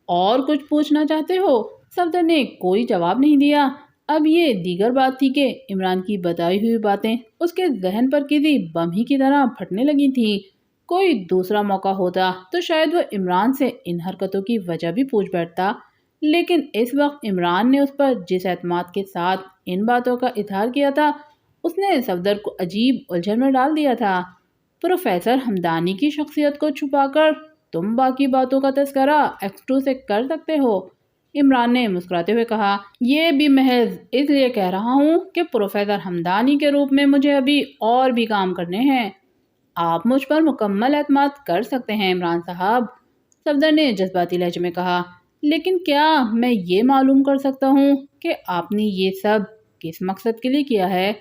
اور کچھ پوچھنا چاہتے ہو؟ صفدر نے کوئی جواب نہیں دیا۔ اب یہ دیگر بات تھی کہ عمران کی بتائی ہوئی باتیں اس کے ذہن پر کسی بم ہی کی طرح پھٹنے لگی تھیں۔ کوئی دوسرا موقع ہوتا تو شاید وہ عمران سے ان حرکتوں کی وجہ بھی پوچھ بیٹھتا، لیکن اس وقت عمران نے اس پر جس اعتماد کے ساتھ ان باتوں کا اظہار کیا تھا، اس نے صفدر کو عجیب الجھن میں ڈال دیا تھا۔ پروفیسر ہمدانی کی شخصیت کو چھپا کر تم باقی باتوں کا تذکرہ ایکس2 سے کر سکتے ہو، عمران نے مسکراتے ہوئے کہا۔ یہ بھی محض اس لیے کہہ رہا ہوں کہ پروفیسر ہمدانی کے روپ میں مجھے ابھی اور بھی کام کرنے ہیں۔ آپ مجھ پر مکمل اعتماد کر سکتے ہیں عمران صاحب، صفدر نے جذباتی لہجے میں کہا۔ لیکن کیا میں یہ معلوم کر سکتا ہوں کہ آپ نے یہ سب کس مقصد کے لیے کیا ہے؟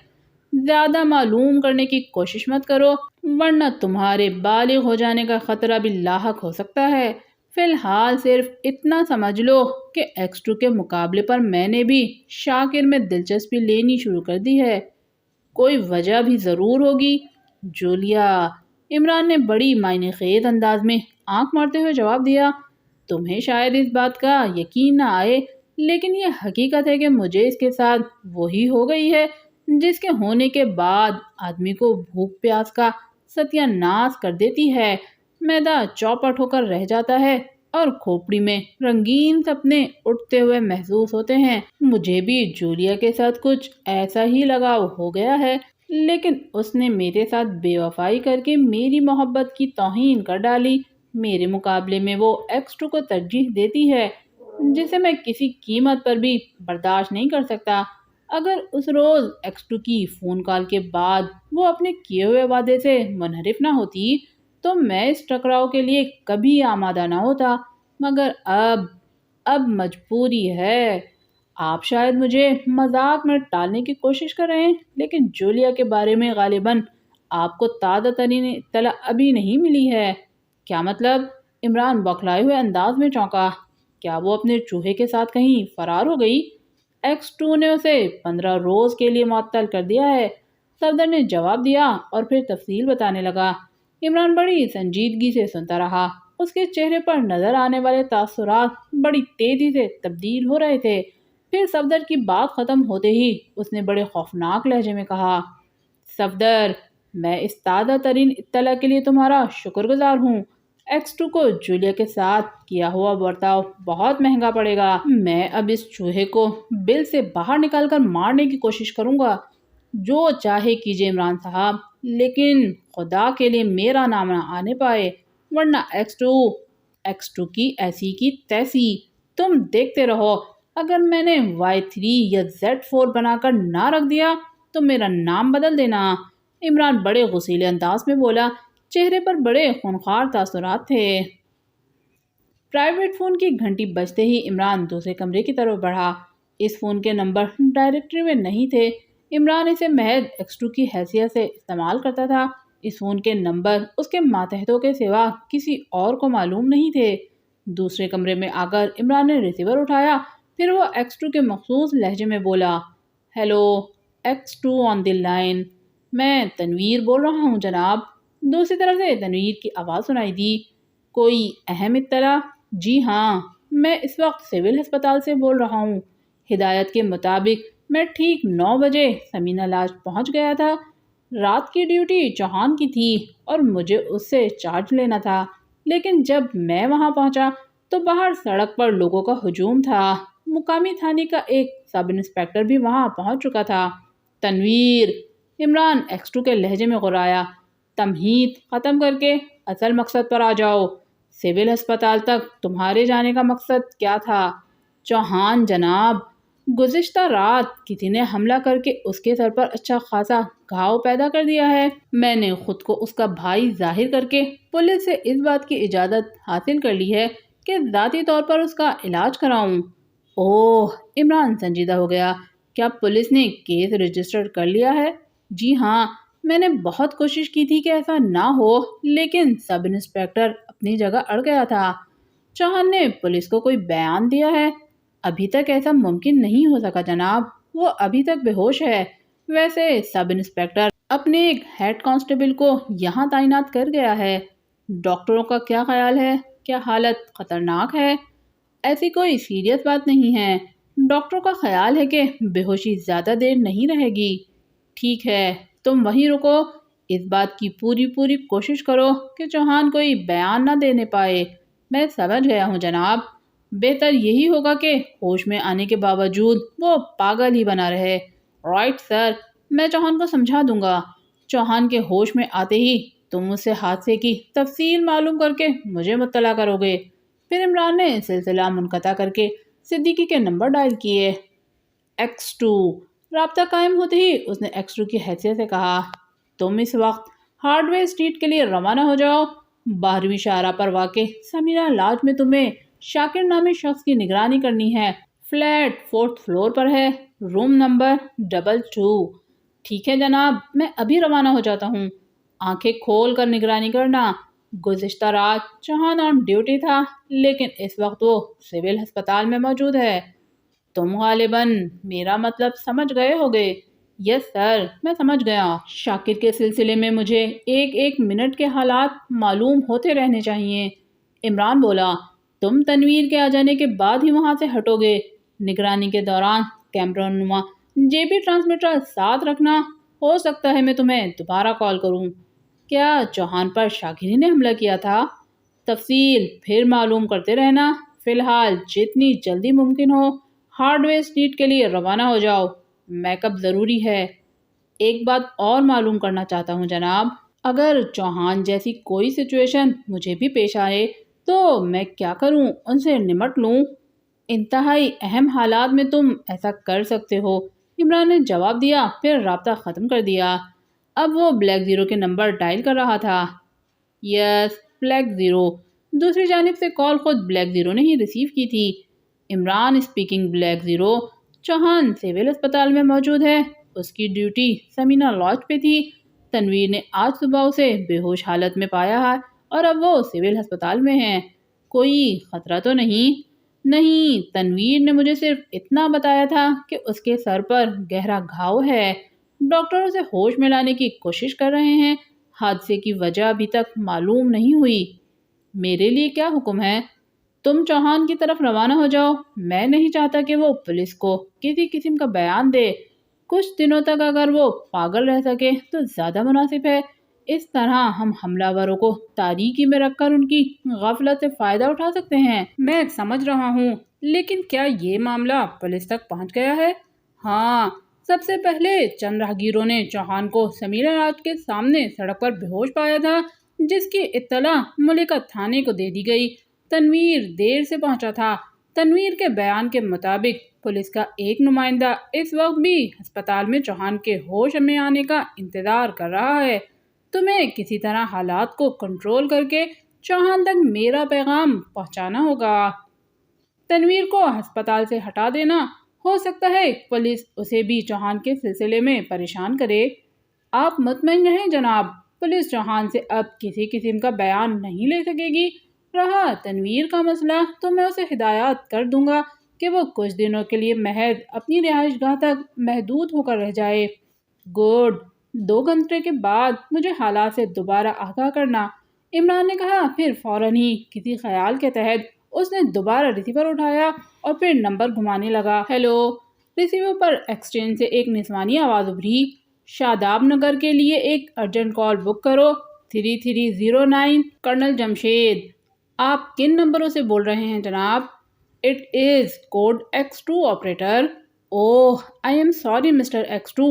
زیادہ معلوم کرنے کی کوشش مت کرو ورنہ تمہارے بالغ ہو جانے کا خطرہ بھی لاحق ہو سکتا ہے۔ فی الحال صرف اتنا سمجھ لو کہ X2 کے مقابلے پر میں نے بھی شاکر میں دلچسپی لینی شروع کر دی ہے۔ کوئی وجہ بھی ضرور ہوگی جولیا، عمران نے بڑی معنی خیز انداز میں آنکھ مارتے ہوئے جواب دیا۔ تمہیں شاید اس بات کا یقین نہ آئے لیکن یہ حقیقت ہے کہ مجھے اس کے ساتھ وہی ہو گئی ہے جس کے ہونے کے بعد آدمی کو بھوک پیاس کا ستیہ ناش کر دیتی ہے، معدہ چوپٹ ہو کر رہ جاتا ہے اور کھوپڑی میں رنگین سپنے اٹھتے ہوئے محسوس ہوتے ہیں۔ مجھے بھی جولیا کے ساتھ کچھ ایسا ہی لگاؤ ہو گیا ہے لیکن اس نے میرے ساتھ بے وفائی کر کے میری محبت کی توہین کر ڈالی۔ میرے مقابلے میں وہ X2 کو ترجیح دیتی ہے جسے میں کسی قیمت پر بھی برداشت نہیں کر سکتا۔ اگر اس روز X2 کی فون کال کے بعد وہ اپنے کیے ہوئے وعدے سے منحرف نہ ہوتی تو میں اس ٹکراؤ کے لیے کبھی آمادہ نہ ہوتا، مگر اب مجبوری ہے۔ آپ شاید مجھے مذاق میں ٹالنے کی کوشش کر رہے ہیں لیکن جولیا کے بارے میں غالباً آپ کو تازہ ترین اطلاع ابھی نہیں ملی ہے۔ کیا مطلب؟ عمران بوکھلائے ہوئے انداز میں چونکا۔ کیا وہ اپنے چوہے کے ساتھ کہیں فرار ہو گئی؟ X2 نے اسے 15 روز کے لیے معطل کر دیا ہے، صفدر نے جواب دیا اور پھر تفصیل بتانے لگا۔ عمران بڑی سنجیدگی سے سنتا رہا۔ اس کے چہرے پر نظر آنے والے تاثرات بڑی تیزی سے تبدیل ہو رہے تھے۔ پھر صفدر کی بات ختم ہوتے ہی اس نے بڑے خوفناک لہجے میں کہا، صفدر، میں اس تازہ ترین اطلاع کے لیے تمہارا شکر گزار ہوں۔ X2 کو جولیا کے ساتھ کیا ہوا برتاؤ بہت مہنگا پڑے گا۔ میں اب اس چوہے کو بل سے باہر نکال کر مارنے کی کوشش کروں گا۔ جو چاہے کیجیے عمران صاحب، لیکن خدا کے لیے میرا نام نہ آنے پائے ورنہ X2 کی ایسی کی تیسی۔ تم دیکھتے رہو، اگر میں نے Y3 یا Z4 بنا کر نہ رکھ دیا تو میرا نام بدل دینا۔ عمران بڑے غصیلے انداز میں بولا، چہرے پر بڑے خونخوار تاثرات تھے۔ پرائیویٹ فون کی گھنٹی بجتے ہی عمران دوسرے کمرے کی طرف بڑھا۔ اس فون کے نمبر ڈائریکٹری میں نہیں تھے۔ عمران اسے محض X2 کی حیثیت سے استعمال کرتا تھا۔ اس فون کے نمبر اس کے ماتحتوں کے سوا کسی اور کو معلوم نہیں تھے۔ دوسرے کمرے میں آ کر عمران نے ریسیور اٹھایا، پھر وہ X2 کے مخصوص لہجے میں بولا، ہیلو، X2 آن دی لائن، میں تنویر بول رہا ہوں جناب۔ دوسری طرف سے تنویر کی آواز سنائی دی، کوئی اہم اطلاع؟ جی ہاں، میں اس وقت سول ہسپتال سے بول رہا ہوں۔ ہدایت کے مطابق میں ٹھیک 9 بجے سمینہ لاج پہنچ گیا تھا۔ رات کی ڈیوٹی چوہان کی تھی اور مجھے اس سے چارج لینا تھا، لیکن جب میں وہاں پہنچا تو باہر سڑک پر لوگوں کا ہجوم تھا۔ مقامی تھانے کا ایک سب انسپیکٹر بھی وہاں پہنچ چکا تھا۔ تنویر، عمران X2 کے لہجے میں غرایا، تمہید ختم کر کے اصل مقصد پر آ جاؤ۔ سول ہسپتال تک تمہارے جانے کا مقصد کیا تھا؟ چوہان جناب، گزشتہ رات کسی نے حملہ کر کے اس کے سر پر اچھا خاصا گھاؤ پیدا کر دیا ہے۔ میں نے خود کو اس کا بھائی ظاہر کر کے پولیس سے اس بات کی اجازت حاصل کر لی ہے کہ ذاتی طور پر اس کا علاج کراؤں۔ اوہ، عمران سنجیدہ ہو گیا، کیا پولیس نے کیس رجسٹر کر لیا ہے؟ جی ہاں، میں نے بہت کوشش کی تھی کہ ایسا نہ ہو لیکن سب انسپیکٹر اپنی جگہ اڑ گیا تھا۔ چوہان نے پولیس کو کوئی بیان دیا ہے؟ ابھی تک ایسا ممکن نہیں ہو سکا جناب، وہ ابھی تک بے ہوش ہے۔ ویسے سب انسپیکٹر اپنے ایک ہیڈ کانسٹیبل کو یہاں تعینات کر گیا ہے۔ ڈاکٹروں کا کیا خیال ہے؟ کیا حالت خطرناک ہے؟ ایسی کوئی سیریس بات نہیں ہے، ڈاکٹروں کا خیال ہے کہ بے ہوشی زیادہ دیر نہیں رہے گی۔ ٹھیک ہے، تم وہیں رکو، اس بات کی پوری کوشش کرو کہ چوہان کوئی بیان نہ دینے پائے۔ میں سمجھ گیا ہوں جناب، بہتر یہی ہوگا کہ ہوش میں آنے کے باوجود وہ پاگل ہی بنا رہے۔ رائٹ سر، میں چوہان کو سمجھا دوں گا۔ چوہان کے ہوش میں آتے ہی تم اس سے حادثے کی تفصیل معلوم کر کے مجھے مطلع کرو گے۔ پھر عمران نے سلسلہ منقطع کر کے صدیقی کے نمبر ڈائل کیے۔ X2، رابطہ قائم ہوتے ہی اس نے X2 کی حیثیت سے کہا، تم اس وقت ہارڈ ویئر اسٹریٹ کے لیے روانہ ہو جاؤ۔ 12ویں شاہراہ پر واقع سمینہ لاج میں تمہیں شاکر نامی شخص کی نگرانی کرنی ہے۔ فلیٹ 4th فلور پر ہے، روم نمبر 22۔ ٹھیک ہے جناب، میں ابھی روانہ ہو جاتا ہوں۔ آنکھیں کھول کر نگرانی کرنا۔ گزشتہ رات چوہان آن ڈیوٹی تھا، لیکن اس وقت وہ سول ہسپتال میں موجود ہے۔ تم غالباً میرا مطلب سمجھ گئے ہوگے۔ یس سر، میں سمجھ گیا۔ شاکر کے سلسلے میں مجھے ایک ایک منٹ کے حالات معلوم ہوتے رہنے چاہیے۔ عمران بولا، تم تنویر کے آ جانے کے بعد ہی وہاں سے ہٹو گے۔ نگرانی کے دوران کیمرہ نما جے پی ٹرانسمیٹر ساتھ رکھنا، ہو سکتا ہے میں تمہیں دوبارہ کال کروں۔ کیا چوہان پر شاکر نے حملہ کیا تھا؟ تفصیل پھر معلوم کرتے رہنا۔ فی الحال جتنی جلدی ممکن ہو ہارڈ ویئر اسٹریٹ کے لیے روانہ ہو جاؤ۔ میک اپ ضروری ہے۔ ایک بات اور معلوم کرنا چاہتا ہوں جناب، اگر چوہان جیسی کوئی سچویشن مجھے بھی پیش آئے تو میں کیا کروں؟ ان سے نمٹ لوں؟ انتہائی اہم حالات میں تم ایسا کر سکتے ہو، عمران نے جواب دیا، پھر رابطہ ختم کر دیا۔ اب وہ بلیک زیرو کے نمبر ڈائل کر رہا تھا۔ یس، بلیک زیرو۔ دوسری جانب سے کال خود بلیک زیرو نے ہی ریسیو کی تھی۔ Imran speaking, black zero. Chauhan civil اسپتال میں موجود ہے۔ اس کی ڈیوٹی سمینا لاج پہ تھی۔ تنویر نے آج صبح اسے بے ہوش حالت میں پایا ہے اور اب وہ سول ہسپتال میں ہے۔ کوئی خطرہ تو نہیں؟ نہیں، تنویر نے مجھے صرف اتنا بتایا تھا کہ اس کے سر پر گہرا گھاؤ ہے۔ ڈاکٹر اسے ہوش میں لانے کی کوشش کر رہے ہیں۔ حادثے کی وجہ ابھی تک معلوم نہیں ہوئی۔ میرے لیے کیا حکم ہے؟ تم چوہان کی طرف روانہ ہو جاؤ۔ میں نہیں چاہتا کہ وہ پولیس کو کسی قسم کا بیان دے۔ کچھ دنوں تک اگر وہ پاگل رہ سکے تو زیادہ مناسب ہے۔ اس طرح ہم حملہ آوروں کو تاریکی میں رکھ کر ان کی غفلت سے فائدہ اٹھا سکتے ہیں۔ میں سمجھ رہا ہوں، لیکن کیا یہ معاملہ پولیس تک پہنچ گیا ہے؟ ہاں، سب سے پہلے چند راہگیروں نے چوہان کو سمیرا راج کے سامنے سڑک پر بے ہوش پایا تھا، جس کی اطلاع ملکہ تھانے کو دے دی گئی۔ تنویر دیر سے پہنچا تھا۔ تنویر کے بیان کے مطابق پولیس کا ایک نمائندہ اس وقت بھی ہسپتال میں چوہان کے ہوش میں آنے کا انتظار کر رہا ہے۔ تمہیں کسی طرح حالات کو کنٹرول کر کے چوہان تک میرا پیغام پہنچانا ہوگا۔ تنویر کو ہسپتال سے ہٹا دینا، ہو سکتا ہے پولیس اسے بھی چوہان کے سلسلے میں پریشان کرے۔ آپ مطمئن رہیں جناب، پولیس چوہان سے اب کسی قسم کا بیان نہیں لے سکے گی۔ رہا تنویر کا مسئلہ تو میں اسے ہدایات کر دوں گا کہ وہ کچھ دنوں کے لیے محض اپنی رہائش گاہ تک محدود ہو کر رہ جائے۔ گڈ، 2 گھنٹے کے بعد مجھے حالات سے دوبارہ آگاہ کرنا، عمران نے کہا۔ پھر فوراً ہی کسی خیال کے تحت اس نے دوبارہ ریسیور اٹھایا اور پھر نمبر گھمانے لگا۔ ہیلو۔ ریسیور پر ایکسچینج سے ایک نسوانی آواز ابھری۔ شاداب نگر کے لیے ایک ارجنٹ کال بک کرو، 3309۔ کرنل جمشید۔ آپ کن نمبروں سے بول رہے ہیں جناب؟ It is code X2 operator. Oh, I am sorry mister X2،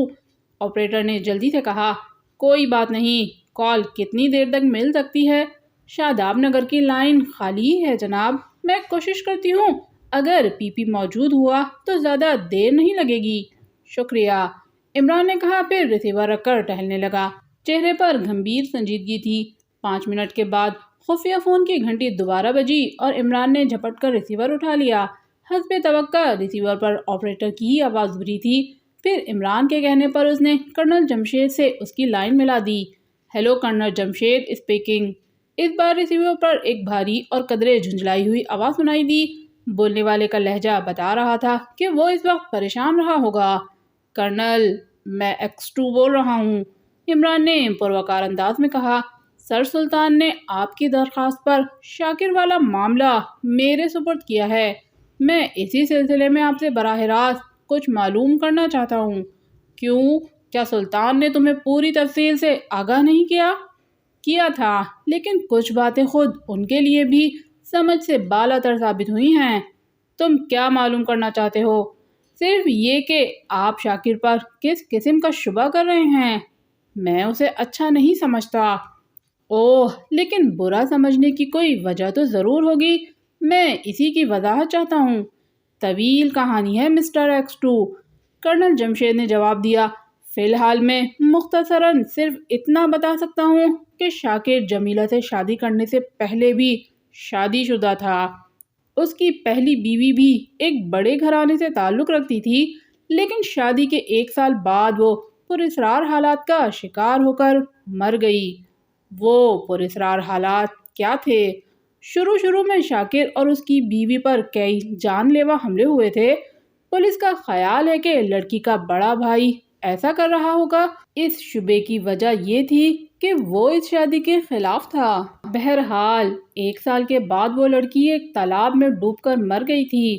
operator نے جلدی سے کہا۔ کوئی بات نہیں، کال کتنی دیر تک مل سکتی ہے؟ شاداب نگر کی لائن خالی ہی ہے جناب، میں کوشش کرتی ہوں، اگر پی پی موجود ہوا تو زیادہ دیر نہیں لگے گی۔ شکریہ، عمران نے کہا، پھر ریسیور رکھ کر ٹہلنے لگا۔ چہرے پر گمبھیر سنجیدگی تھی۔ 5 منٹ کے بعد خفیہ فون کی گھنٹی دوبارہ بجی اور عمران نے جھپٹ کر ریسیور اٹھا لیا۔ حسب توقع ریسیور پر آپریٹر کی ہی آواز ابھری تھی۔ پھر عمران کے کہنے پر اس نے کرنل جمشید سے اس کی لائن ملا دی۔ ہیلو، کرنل جمشید اسپیکنگ۔ اس بار ریسیور پر ایک بھاری اور قدرے جھنجھلائی ہوئی آواز سنائی دی۔ بولنے والے کا لہجہ بتا رہا تھا کہ وہ اس وقت پریشان رہا ہوگا۔ کرنل، میں X2 بول رہا ہوں، عمران نے پروقار انداز میں کہا۔ سر سلطان نے آپ کی درخواست پر شاکر والا معاملہ میرے سپرد کیا ہے۔ میں اسی سلسلے میں آپ سے براہ راست کچھ معلوم کرنا چاہتا ہوں۔ کیوں؟ کیا سلطان نے تمہیں پوری تفصیل سے آگاہ نہیں کیا تھا؟ لیکن کچھ باتیں خود ان کے لیے بھی سمجھ سے بالا تر ثابت ہوئی ہیں۔ تم کیا معلوم کرنا چاہتے ہو؟ صرف یہ کہ آپ شاکر پر کس قسم کا شبہ کر رہے ہیں۔ میں اسے اچھا نہیں سمجھتا۔ اوہ، لیکن برا سمجھنے کی کوئی وجہ تو ضرور ہوگی، میں اسی کی وضاحت چاہتا ہوں۔ طویل کہانی ہے مسٹر X2، کرنل جمشید نے جواب دیا۔ فی الحال میں مختصراً صرف اتنا بتا سکتا ہوں کہ شاکر جمیلہ سے شادی کرنے سے پہلے بھی شادی شدہ تھا۔ اس کی پہلی بیوی بھی ایک بڑے گھرانے سے تعلق رکھتی تھی، لیکن شادی کے 1 سال بعد وہ پراسرار حالات کا شکار ہو کر مر گئی۔ وہ پراسرار حالات کیا تھے؟ شروع میں شاکر اور اس کی بیوی پر کئی جان لیوا حملے ہوئے تھے۔ پولیس کا خیال ہے کہ لڑکی کا بڑا بھائی ایسا کر رہا ہوگا۔ اس شبے کی وجہ یہ تھی کہ وہ اس شادی کے خلاف تھا۔ بہرحال 1 سال کے بعد وہ لڑکی ایک تالاب میں ڈوب کر مر گئی تھی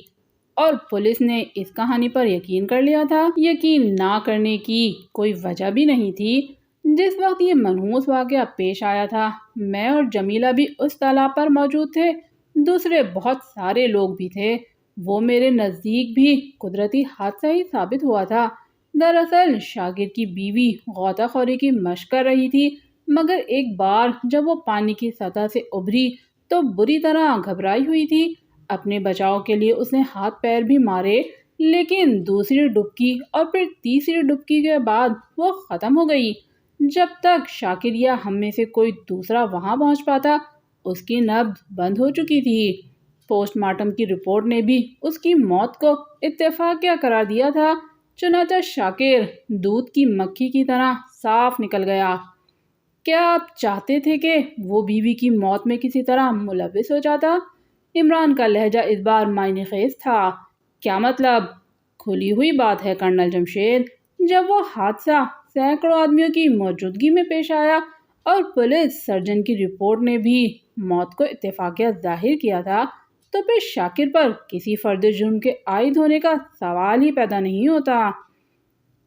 اور پولیس نے اس کہانی پر یقین کر لیا تھا۔ یقین نہ کرنے کی کوئی وجہ بھی نہیں تھی۔ جس وقت یہ منحوس واقعہ پیش آیا تھا میں اور جمیلہ بھی اس تالاب پر موجود تھے۔ دوسرے بہت سارے لوگ بھی تھے۔ وہ میرے نزدیک بھی قدرتی حادثہ ہی ثابت ہوا تھا۔ دراصل شاکر کی بیوی غوطہ خوری کی مشق کر رہی تھی، مگر ایک بار جب وہ پانی کی سطح سے ابھری تو بری طرح گھبرائی ہوئی تھی۔ اپنے بچاؤ کے لیے اس نے ہاتھ پیر بھی مارے، لیکن دوسری ڈبکی اور پھر تیسری ڈبکی کے بعد وہ ختم ہو گئی۔ جب تک شاکر یا ہم میں سے کوئی دوسرا وہاں پہنچ پاتا اس کی نبض بند ہو چکی تھی۔ پوسٹ مارٹم کی رپورٹ نے بھی اس کی موت کو اتفاقیہ قرار دیا تھا۔ چنانچہ شاکر دودھ کی مکھی کی طرح صاف نکل گیا۔ کیا آپ چاہتے تھے کہ وہ بیوی کی موت میں کسی طرح ملوث ہو جاتا؟ عمران کا لہجہ اس بار معنی خیز تھا۔ کیا مطلب؟ کھلی ہوئی بات ہے کرنل جمشید، جب وہ حادثہ سینکڑوں آدمیوں کی موجودگی میں پیش آیا اور پولیس سرجن کی رپورٹ نے بھی موت کو اتفاقیہ ظاہر کیا تھا تو پھر شاکر پر کسی فرد جرم کے عائد ہونے کا سوال ہی پیدا نہیں ہوتا۔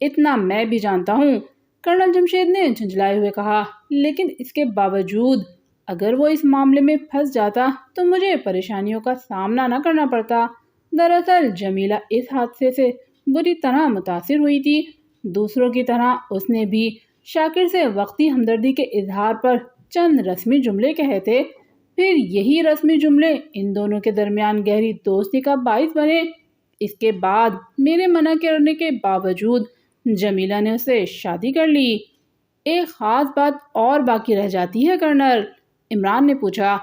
اتنا میں بھی جانتا ہوں، کرنل جمشید نے جھنجھلائے ہوئے کہا، لیکن اس کے باوجود اگر وہ اس معاملے میں پھنس جاتا تو مجھے پریشانیوں کا سامنا نہ کرنا پڑتا۔ دراصل جمیلہ اس حادثے سے بری طرح متاثر ہوئی تھی۔ دوسروں کی طرح اس نے بھی شاکر سے وقتی ہمدردی کے اظہار پر چند رسمی جملے کہے تھے، پھر یہی رسمی جملے ان دونوں کے درمیان گہری دوستی کا باعث بنے۔ اس کے بعد میرے منع کرنے کے باوجود جمیلہ نے اس سے شادی کر لی۔ ایک خاص بات اور باقی رہ جاتی ہے کرنل، عمران نے پوچھا۔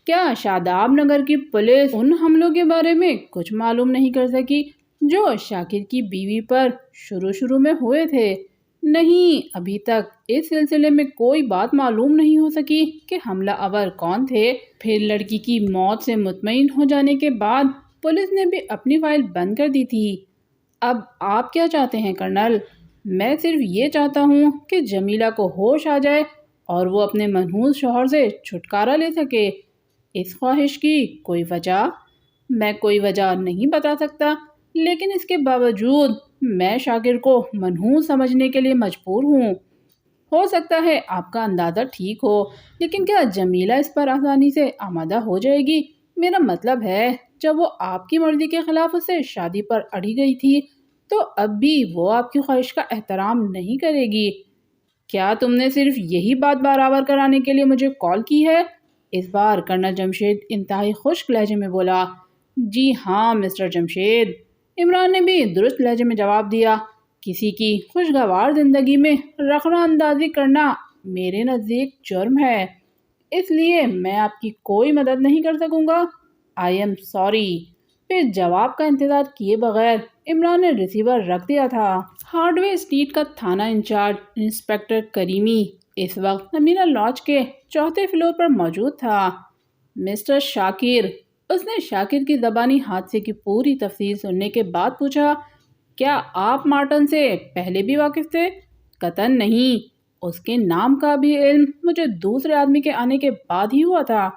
کیا شاداب نگر کی پولیس ان حملوں کے بارے میں کچھ معلوم نہیں کر سکی جو شاکر کی بیوی پر شروع میں ہوئے تھے؟ نہیں، ابھی تک اس سلسلے میں کوئی بات معلوم نہیں ہو سکی کہ حملہ آور کون تھے۔ پھر لڑکی کی موت سے مطمئن ہو جانے کے بعد پولیس نے بھی اپنی فائل بند کر دی تھی۔ اب آپ کیا چاہتے ہیں کرنل؟ میں صرف یہ چاہتا ہوں کہ جمیلہ کو ہوش آ جائے اور وہ اپنے منحوس شوہر سے چھٹکارا لے سکے۔ اس خواہش کی کوئی وجہ؟ میں کوئی وجہ نہیں بتا سکتا، لیکن اس کے باوجود میں شاکر کو منحوس سمجھنے کے لیے مجبور ہوں۔ ہو سکتا ہے آپ کا اندازہ ٹھیک ہو، لیکن کیا جمیلہ اس پر آسانی سے آمادہ ہو جائے گی؟ میرا مطلب ہے جب وہ آپ کی مرضی کے خلاف اس سے شادی پر اڑی گئی تھی تو اب بھی وہ آپ کی خواہش کا احترام نہیں کرے گی۔ کیا تم نے صرف یہی بات برابر کرانے کے لیے مجھے کال کی ہے؟ اس بار کرنل جمشید انتہائی خشک لہجے میں بولا۔ جی ہاں مسٹر جمشید، عمران نے بھی درست لہجے میں جواب دیا۔ کسی کی خوشگوار زندگی میں رخنہ اندازی کرنا میرے نزدیک جرم ہے، اس لیے میں آپ کی کوئی مدد نہیں کر سکوں گا۔ آئی ایم سوری۔ پھر جواب کا انتظار کیے بغیر عمران نے ریسیور رکھ دیا تھا۔ ہارڈ وے اسٹریٹ کا تھانہ انچارج انسپکٹر کریمی اس وقت امینہ لاج کے 4تھے فلور پر موجود تھا۔ مسٹر شاکر، اس نے شاکر کی زبانی حادثے کی پوری تفصیل سننے کے بعد پوچھا، کیا آپ مارٹن سے پہلے بھی واقف تھے؟ قطعاً نہیں، اس کے نام کا بھی علم مجھے دوسرے آدمی کے آنے کے بعد ہی ہوا تھا۔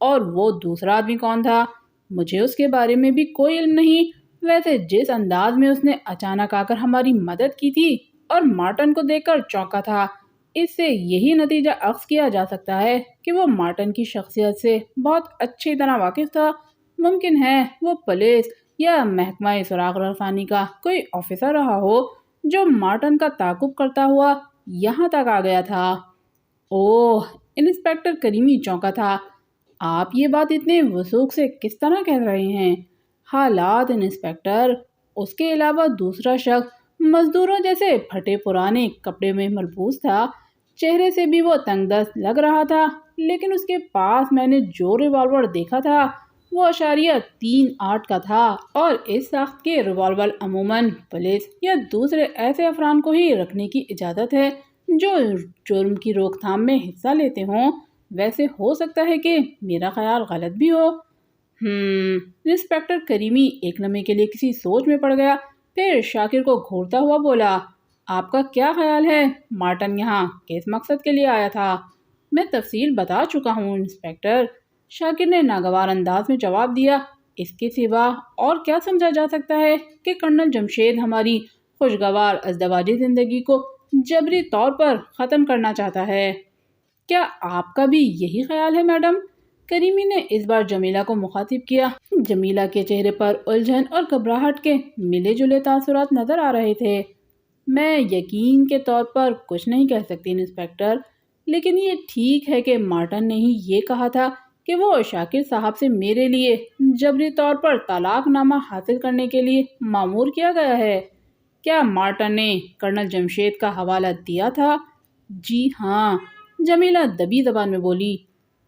اور وہ دوسرا آدمی کون تھا؟ مجھے اس کے بارے میں بھی کوئی علم نہیں۔ ویسے جس انداز میں اس نے اچانک آ کر ہماری مدد کی تھی اور مارٹن کو دیکھ کر چونکا تھا، اس سے یہی نتیجہ اخذ کیا جا سکتا ہے کہ وہ مارٹن کی شخصیت سے بہت اچھی طرح واقف تھا۔ ممکن ہے وہ پولیس یا محکمہ سراغ رسانی کا کوئی آفیسر رہا ہو جو مارٹن کا تعاقب کرتا ہوا یہاں تک آ گیا تھا۔ اوہ، انسپکٹر کریمی چونکا تھا۔ آپ یہ بات اتنے وثوق سے کس طرح کہہ رہے ہیں؟ حالات انسپکٹر، اس کے علاوہ دوسرا شخص مزدوروں جیسے پھٹے پرانے کپڑے میں ملبوس تھا، چہرے سے بھی وہ تنگ دست لگ رہا تھا، لیکن اس کے پاس میں نے جو ریوالور دیکھا تھا وہ اشاریہ 3.8 کا تھا اور اس ساخت کے ریوالور عموماً پولیس یا دوسرے ایسے افراد کو ہی رکھنے کی اجازت ہے جو جرم کی روک تھام میں حصہ لیتے ہوں۔ ویسے ہو سکتا ہے کہ میرا خیال غلط بھی ہو۔ انسپکٹر کریمی ایک لمحے کے لیے کسی سوچ میں پڑ گیا، پھر شاکر کو گھورتا ہوا بولا، آپ کا کیا خیال ہے مارٹن یہاں کس مقصد کے لیے آیا تھا؟ میں تفصیل بتا چکا ہوں انسپکٹر، شاکر نے ناگوار انداز میں جواب دیا۔ اس کے سوا اور کیا سمجھا جا سکتا ہے کہ کرنل جمشید ہماری خوشگوار ازدواجی زندگی کو جبری طور پر ختم کرنا چاہتا ہے؟ کیا آپ کا بھی یہی خیال ہے میڈم؟ کریمی نے اس بار جمیلہ کو مخاطب کیا۔ جمیلہ کے چہرے پر الجھن اور گھبراہٹ کے ملے جلے تاثرات نظر آ رہے تھے۔ میں یقین کے طور پر کچھ نہیں کہہ سکتی انسپکٹر، لیکن یہ ٹھیک ہے کہ مارٹن نے ہی یہ کہا تھا کہ وہ شاکر صاحب سے میرے لیے جبری طور پر طلاق نامہ حاصل کرنے کے لیے مامور کیا گیا ہے۔ کیا مارٹن نے کرنل جمشید کا حوالہ دیا تھا؟ جی ہاں، جمیلہ دبی زبان میں بولی۔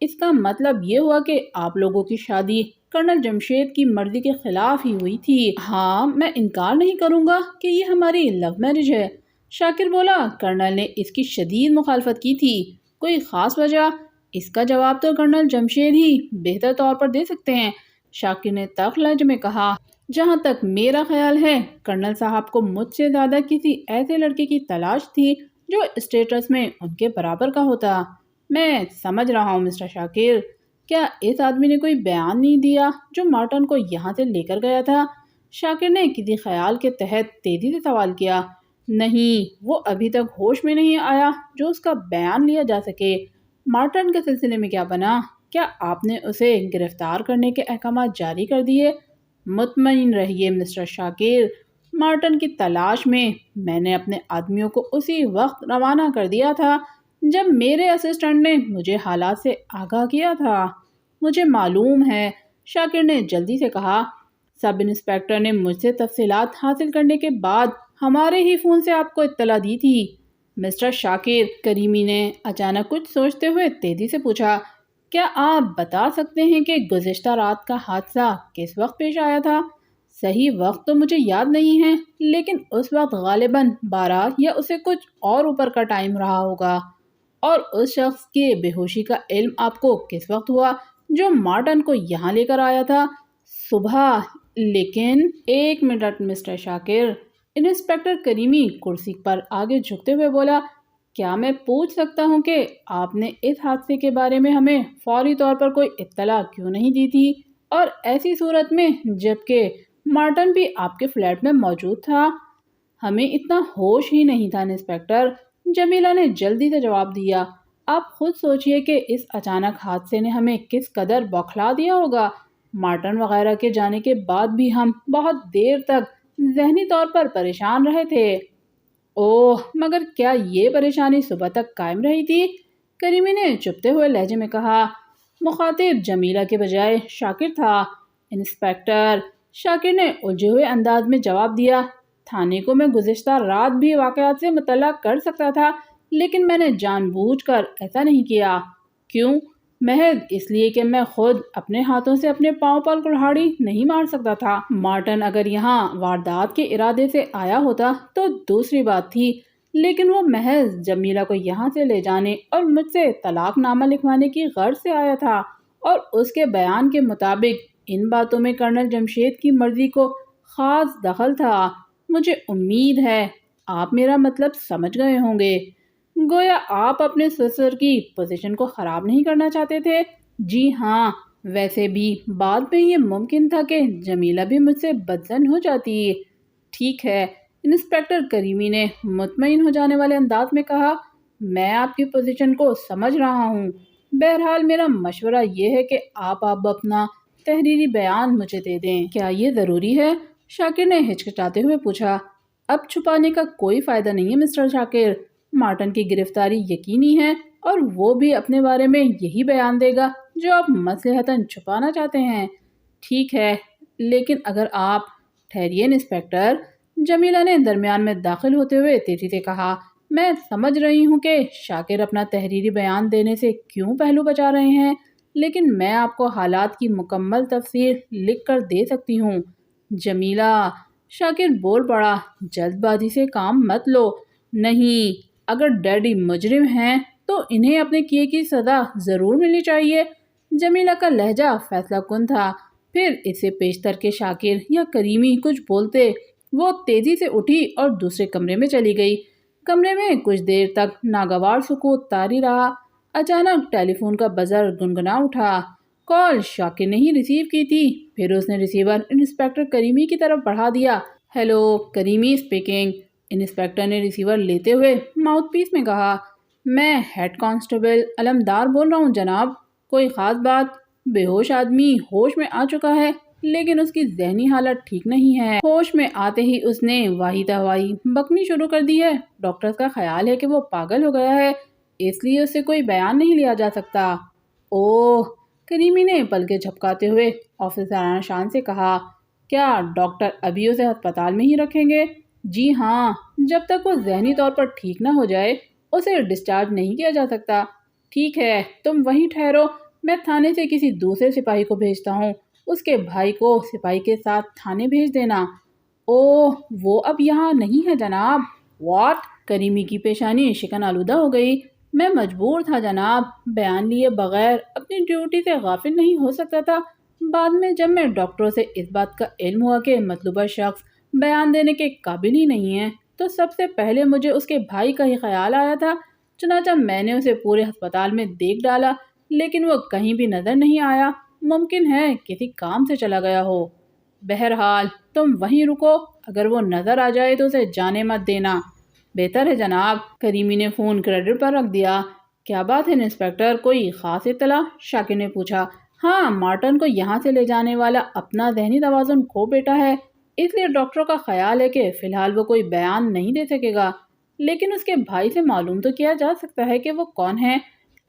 اس کا مطلب یہ ہوا کہ آپ لوگوں کی شادی کرنل جمشید کی مرضی کے خلاف ہی ہوئی تھی۔ ہاں، میں انکار نہیں کروں گا کہ یہ ہماری لو میرج ہے، شاکر بولا۔ کرنل نے اس کی شدید مخالفت کی تھی، کوئی خاص وجہ؟ اس کا جواب تو کرنل جمشید ہی بہتر طور پر دے سکتے ہیں، شاکر نے تلخ لہجے میں کہا۔ جہاں تک میرا خیال ہے کرنل صاحب کو مجھ سے زیادہ کسی ایسے لڑکے کی تلاش تھی جو اسٹیٹس میں ان کے برابر کا ہوتا۔ میں سمجھ رہا ہوں مسٹر شاکر، کیا اس آدمی نے کوئی بیان نہیں دیا جو مارٹن کو یہاں سے لے کر گیا تھا؟ شاکر نے کسی خیال کے تحت تیزی سے سوال کیا۔ نہیں، وہ ابھی تک ہوش میں نہیں آیا جو اس کا بیان لیا جا سکے۔ مارٹن کے سلسلے میں کیا بنا؟ کیا آپ نے اسے گرفتار کرنے کے احکامات جاری کر دیے؟ مطمئن رہیے مسٹر شاکر، مارٹن کی تلاش میں نے اپنے آدمیوں کو اسی وقت روانہ کر دیا تھا جب میرے اسسٹنٹ نے مجھے حالات سے آگاہ کیا تھا۔ مجھے معلوم ہے، شاکر نے جلدی سے کہا۔ سب انسپکٹر نے مجھ سے تفصیلات حاصل کرنے کے بعد ہمارے ہی فون سے آپ کو اطلاع دی تھی۔ مسٹر شاکر، کریمی نے اچانک کچھ سوچتے ہوئے تیزی سے پوچھا، کیا آپ بتا سکتے ہیں کہ گزشتہ رات کا حادثہ کس وقت پیش آیا تھا؟ صحیح وقت تو مجھے یاد نہیں ہے، لیکن اس وقت غالباً 12 یا اسے کچھ اور اوپر کا ٹائم رہا ہوگا۔ اور اس شخص کے بے ہوشی کا علم آپ کو کس وقت ہوا جو مارٹن کو یہاں لے کر آیا تھا؟ صبح۔ لیکن ایک منٹ مسٹر شاکر، انسپکٹر کریمی کرسی پر آگے جھکتے ہوئے بولا، کیا میں پوچھ سکتا ہوں کہ آپ نے اس حادثے کے بارے میں ہمیں فوری طور پر کوئی اطلاع کیوں نہیں دی تھی، اور ایسی صورت میں جبکہ مارٹن بھی آپ کے فلیٹ میں موجود تھا؟ ہمیں اتنا ہوش ہی نہیں تھا انسپکٹر، جمیلہ نے جلدی سے جواب دیا۔ آپ خود سوچئے کہ اس اچانک حادثے نے ہمیں کس قدر بوکھلا دیا ہوگا۔ مارٹن وغیرہ کے جانے کے بعد بھی ہم بہت دیر تک ذہنی طور پر پریشان رہے تھے۔ اوہ، مگر کیا یہ پریشانی صبح تک قائم رہی تھی؟ کریمی نے چپتے ہوئے لہجے میں کہا۔ مخاطب جمیلہ کے بجائے شاکر تھا۔ انسپکٹر، شاکر نے الجھے ہوئے انداز میں جواب دیا، تھانے کو میں گزشتہ رات بھی واقعات سے مطلع کر سکتا تھا، لیکن میں نے جان بوجھ کر ایسا نہیں کیا۔ کیوں؟ محض اس لیے کہ میں خود اپنے ہاتھوں سے اپنے پاؤں پر کلہاڑی نہیں مار سکتا تھا۔ مارٹن اگر یہاں واردات کے ارادے سے آیا ہوتا تو دوسری بات تھی، لیکن وہ محض جمیلہ کو یہاں سے لے جانے اور مجھ سے طلاق نامہ لکھوانے کی غرض سے آیا تھا، اور اس کے بیان کے مطابق ان باتوں میں کرنل جمشید کی مرضی کو خاص دخل تھا۔ مجھے امید ہے آپ میرا مطلب سمجھ گئے ہوں گے۔ گویا آپ اپنے سسر کی پوزیشن کو خراب نہیں کرنا چاہتے تھے۔ جی ہاں، ویسے بھی بعد میں یہ ممکن تھا کہ جمیلہ بھی مجھ سے بدظن ہو جاتی۔ ٹھیک ہے، انسپکٹر کریمی نے مطمئن ہو جانے والے انداز میں کہا، میں آپ کی پوزیشن کو سمجھ رہا ہوں۔ بہرحال میرا مشورہ یہ ہے کہ آپ اب اپنا تحریری بیان مجھے دے دیں۔ کیا یہ ضروری ہے؟ شاکر نے ہچکچاتے ہوئے پوچھا۔ اب چھپانے کا کوئی فائدہ نہیں ہے مسٹر شاکر، مارٹن کی گرفتاری یقینی ہے اور وہ بھی اپنے بارے میں یہی بیان دے گا جو آپ مصلحتاً چھپانا چاہتے ہیں۔ ٹھیک ہے، لیکن اگر آپ… ٹھہریے انسپکٹر، جمیلہ نے درمیان میں داخل ہوتے ہوئے تیزی سے کہا، میں سمجھ رہی ہوں کہ شاکر اپنا تحریری بیان دینے سے کیوں پہلو بچا رہے ہیں، لیکن میں آپ کو حالات کی مکمل تفسیر لکھ کر دے سکتی ہوں۔ جمیلہ، شاکر بول پڑا، جلد بازی سے کام مت لو۔ نہیں، اگر ڈیڈی مجرم ہیں تو انہیں اپنے کیے کی سزا ضرور ملنی چاہیے۔ جمیلہ کا لہجہ فیصلہ کن تھا۔ پھر اس سے پیشتر کے شاکر یا کریمی کچھ بولتے، وہ تیزی سے اٹھی اور دوسرے کمرے میں چلی گئی۔ کمرے میں کچھ دیر تک ناگوار سکوت طاری رہا۔ اچانک ٹیلی فون کا بزر گنگنا اٹھا۔ کال شاکر نے ہی ریسیو کی تھی۔ پھر اس نے ریسیور انسپکٹر کریمی کی طرف بڑھا دیا۔ ہیلو، کریمی اسپیکنگ۔ انسپکٹر نے ریسیور لیتے ہوئے ماؤتھ پیس میں کہا، میں ہیڈ کانسٹیبل علمدار بول رہا ہوں جناب۔ کوئی خاص بات؟ بے ہوش آدمی ہوش میں آ چکا ہے، لیکن اس کی ذہنی حالت ٹھیک نہیں ہے۔ ہوش میں آتے ہی اس نے واہی تواہی بکنی شروع کر دی ہے۔ ڈاکٹرز کا خیال ہے کہ وہ پاگل ہو گیا ہے، اس لیے اس سے کوئی بیان نہیں لیا جا سکتا۔ اوہ، کریمی نے پلکیں جھپکاتے ہوئے آفیسرانہ شان سے کہا، کیا ڈاکٹر ابھی اسے ہسپتال میں ہی رکھیں گے؟ جی ہاں، جب تک وہ ذہنی طور پر ٹھیک نہ ہو جائے اسے ڈسچارج نہیں کیا جا سکتا۔ ٹھیک ہے، تم وہیں ٹھہرو، میں تھانے سے کسی دوسرے سپاہی کو بھیجتا ہوں، اس کے بھائی کو سپاہی کے ساتھ تھانے بھیج دینا۔ اوہ، وہ اب یہاں نہیں ہے جناب۔ واٹ؟ کریمی کی پیشانی شکن آلودہ ہو گئی۔ میں مجبور تھا جناب، بیان لیے بغیر اپنی ڈیوٹی سے غافل نہیں ہو سکتا تھا۔ بعد میں جب میں ڈاکٹروں سے اس بات کا علم ہوا کہ مطلوبہ شخص بیان دینے کے قابل ہی نہیں ہے، تو سب سے پہلے مجھے اس کے بھائی کا ہی خیال آیا تھا۔ چنانچہ میں نے اسے پورے ہسپتال میں دیکھ ڈالا، لیکن وہ کہیں بھی نظر نہیں آیا۔ ممکن ہے کسی کام سے چلا گیا ہو۔ بہرحال تم وہیں رکو، اگر وہ نظر آ جائے تو اسے جانے مت دینا۔ بہتر ہے جناب۔ کریمی نے فون کریڈٹ پر رکھ دیا۔ کیا بات ہے انسپکٹر، کوئی خاص اطلاع؟ شاکر نے پوچھا۔ ہاں، مارٹن کو یہاں سے لے جانے والا اپنا ذہنی توازن کھو بیٹھا ہے، اس لیے ڈاکٹروں کا خیال ہے کہ فی الحال وہ کوئی بیان نہیں دے سکے گا، لیکن اس کے بھائی سے معلوم تو کیا جا سکتا ہے کہ وہ کون ہے۔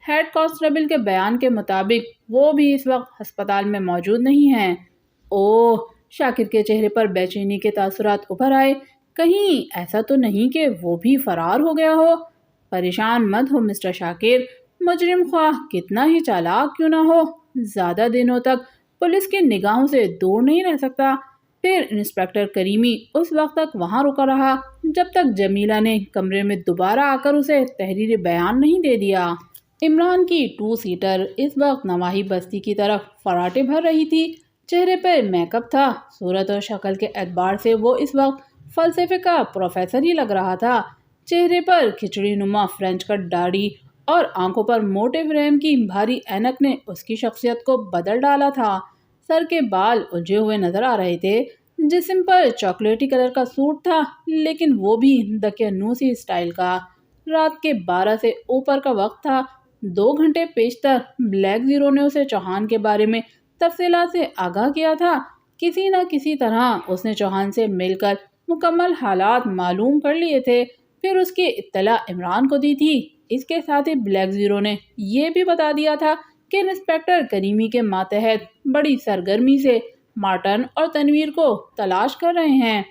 ہیڈ کانسٹیبل کے بیان کے مطابق وہ بھی اس وقت ہسپتال میں موجود نہیں ہیں۔ اوہ، شاکر کے چہرے پر بے چینی کے تاثرات ابھر آئے۔ کہیں ایسا تو نہیں کہ وہ بھی فرار ہو گیا ہو؟ پریشان مت ہو مسٹر شاکر، مجرم خواہ کتنا ہی چالاک کیوں نہ ہو، زیادہ دنوں تک پولیس کی نگاہوں سے دور نہیں رہ سکتا۔ پھر انسپکٹر کریمی اس وقت تک وہاں رکا رہا جب تک جمیلہ نے کمرے میں دوبارہ آ کر اسے تحریری بیان نہیں دے دیا۔ عمران کی 2 سیٹر اس وقت نواحی بستی کی طرف فراٹے بھر رہی تھی۔ چہرے پر میک اپ تھا، صورت اور شکل کے اعتبار سے وہ اس وقت فلسفے کا پروفیسر ہی لگ رہا تھا۔ چہرے پر کھچڑی نما فرینچ کٹ داڑھی اور آنکھوں پر موٹے فریم کی بھاری اینک نے اس کی شخصیت کو بدل ڈالا تھا۔ سر کے بال الجھے ہوئے نظر آ رہے تھے، جسم پر چاکلیٹی کلر کا سوٹ تھا، لیکن وہ بھی دقیانوسی اسٹائل کا۔ رات کے 12 سے اوپر کا وقت تھا۔ 2 گھنٹے پیشتر بلیک زیرو نے اسے چوہان کے بارے میں تفصیلات سے آگاہ کیا تھا۔ کسی نہ کسی طرح اس نے چوہان سے مل کر مکمل حالات معلوم کر لیے تھے، پھر اس کی اطلاع عمران کو دی تھی۔ اس کے ساتھ ہی بلیک زیرو نے یہ بھی بتا دیا تھا کہ انسپکٹر کریمی کے ماتحت بڑی سرگرمی سے مارٹن اور تنویر کو تلاش کر رہے ہیں۔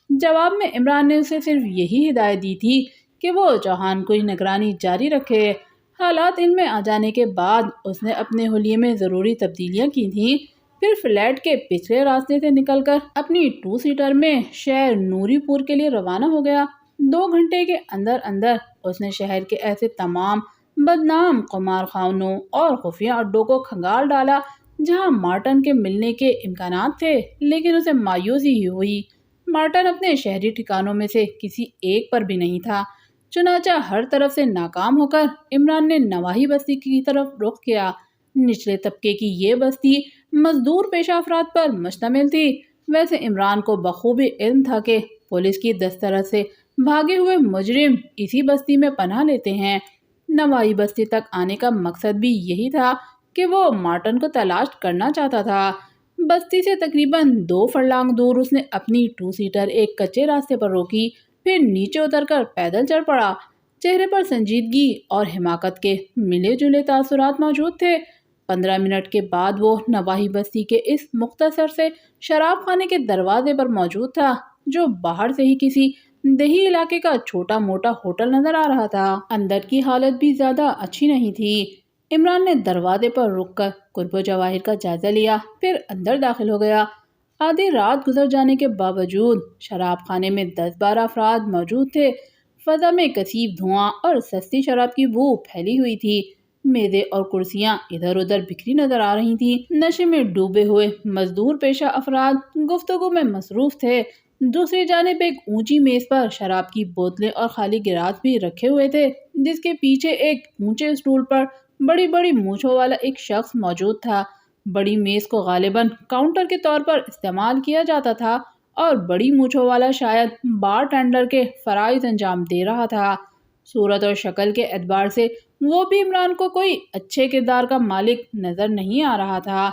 جواب میں عمران نے اسے صرف یہی ہدایت دی تھی کہ وہ چوہان کی نگرانی جاری رکھے۔ حالات علم میں آ جانے کے بعد اس نے اپنے حلیے میں ضروری تبدیلیاں کی تھیں، پھر فلیٹ کے پچھلے راستے سے نکل کر اپنی 2 سیٹر میں شہر نوری پور کے لیے روانہ ہو گیا۔ 2 گھنٹے کے اندر اندر اس نے شہر کے ایسے تمام بدنام قمار خانوں اور خفیہ اڈوں کو کھنگال ڈالا جہاں مارٹن کے ملنے کے امکانات تھے، لیکن اسے مایوسی ہی ہوئی۔ مارٹن اپنے شہری ٹھکانوں میں سے کسی ایک پر بھی نہیں تھا۔ چنانچہ ہر طرف سے ناکام ہو کر عمران نے نواحی بستی کی طرف رخ کیا۔ نچلے طبقے کی یہ بستی مزدور پیشہ افراد پر مشتمل تھی۔ ویسے عمران کو بخوبی علم تھا کہ پولیس کی دسترس سے بھاگے ہوئے مجرم اسی بستی میں پناہ لیتے ہیں۔ نواحی بستی تک آنے کا مقصد بھی یہی تھا کہ وہ مارٹن کو تلاش کرنا چاہتا تھا۔ بستی سے تقریباً 2 فرلانگ دور اس نے اپنی 2 سیٹر ایک کچے راستے پر روکی، پھر نیچے اتر کر پیدل چل پڑا۔ چہرے پر سنجیدگی اور حماقت کے ملے جلے تاثرات موجود تھے۔ 15 منٹ کے بعد وہ نواحی بستی کے اس مختصر سے شراب خانے کے دروازے پر موجود تھا، جو باہر سے ہی کسی دیہی علاقے کا چھوٹا موٹا ہوٹل نظر آ رہا تھا۔ اندر کی حالت بھی زیادہ اچھی نہیں تھی۔ عمران نے دروازے پر رک کر قرب و جواہر کا جائزہ لیا، پھر اندر داخل ہو گیا۔ آدھی رات گزر جانے کے باوجود شراب خانے میں 10-12 افراد موجود تھے۔ فضا میں کثیف دھواں اور سستی شراب کی بو پھیلی ہوئی تھی۔ میزیں اور کرسیاں ادھر ادھر بکھری نظر آ رہی تھیں۔ نشے میں ڈوبے ہوئے مزدور پیشہ افراد گفتگو میں مصروف تھے۔ دوسری جانب ایک اونچی میز پر شراب کی بوتلیں اور خالی گلاس بھی رکھے ہوئے تھے، جس کے پیچھے ایک اونچے اسٹول پر بڑی بڑی مونچھوں والا ایک شخص موجود تھا۔ بڑی میز کو غالباً کاؤنٹر کے طور پر استعمال کیا جاتا تھا اور بڑی مونچھوں والا شاید بار ٹینڈر کے فرائض انجام دے رہا تھا۔ صورت اور شکل کے اعتبار سے وہ بھی عمران کو کوئی اچھے کردار کا مالک نظر نہیں آ رہا تھا۔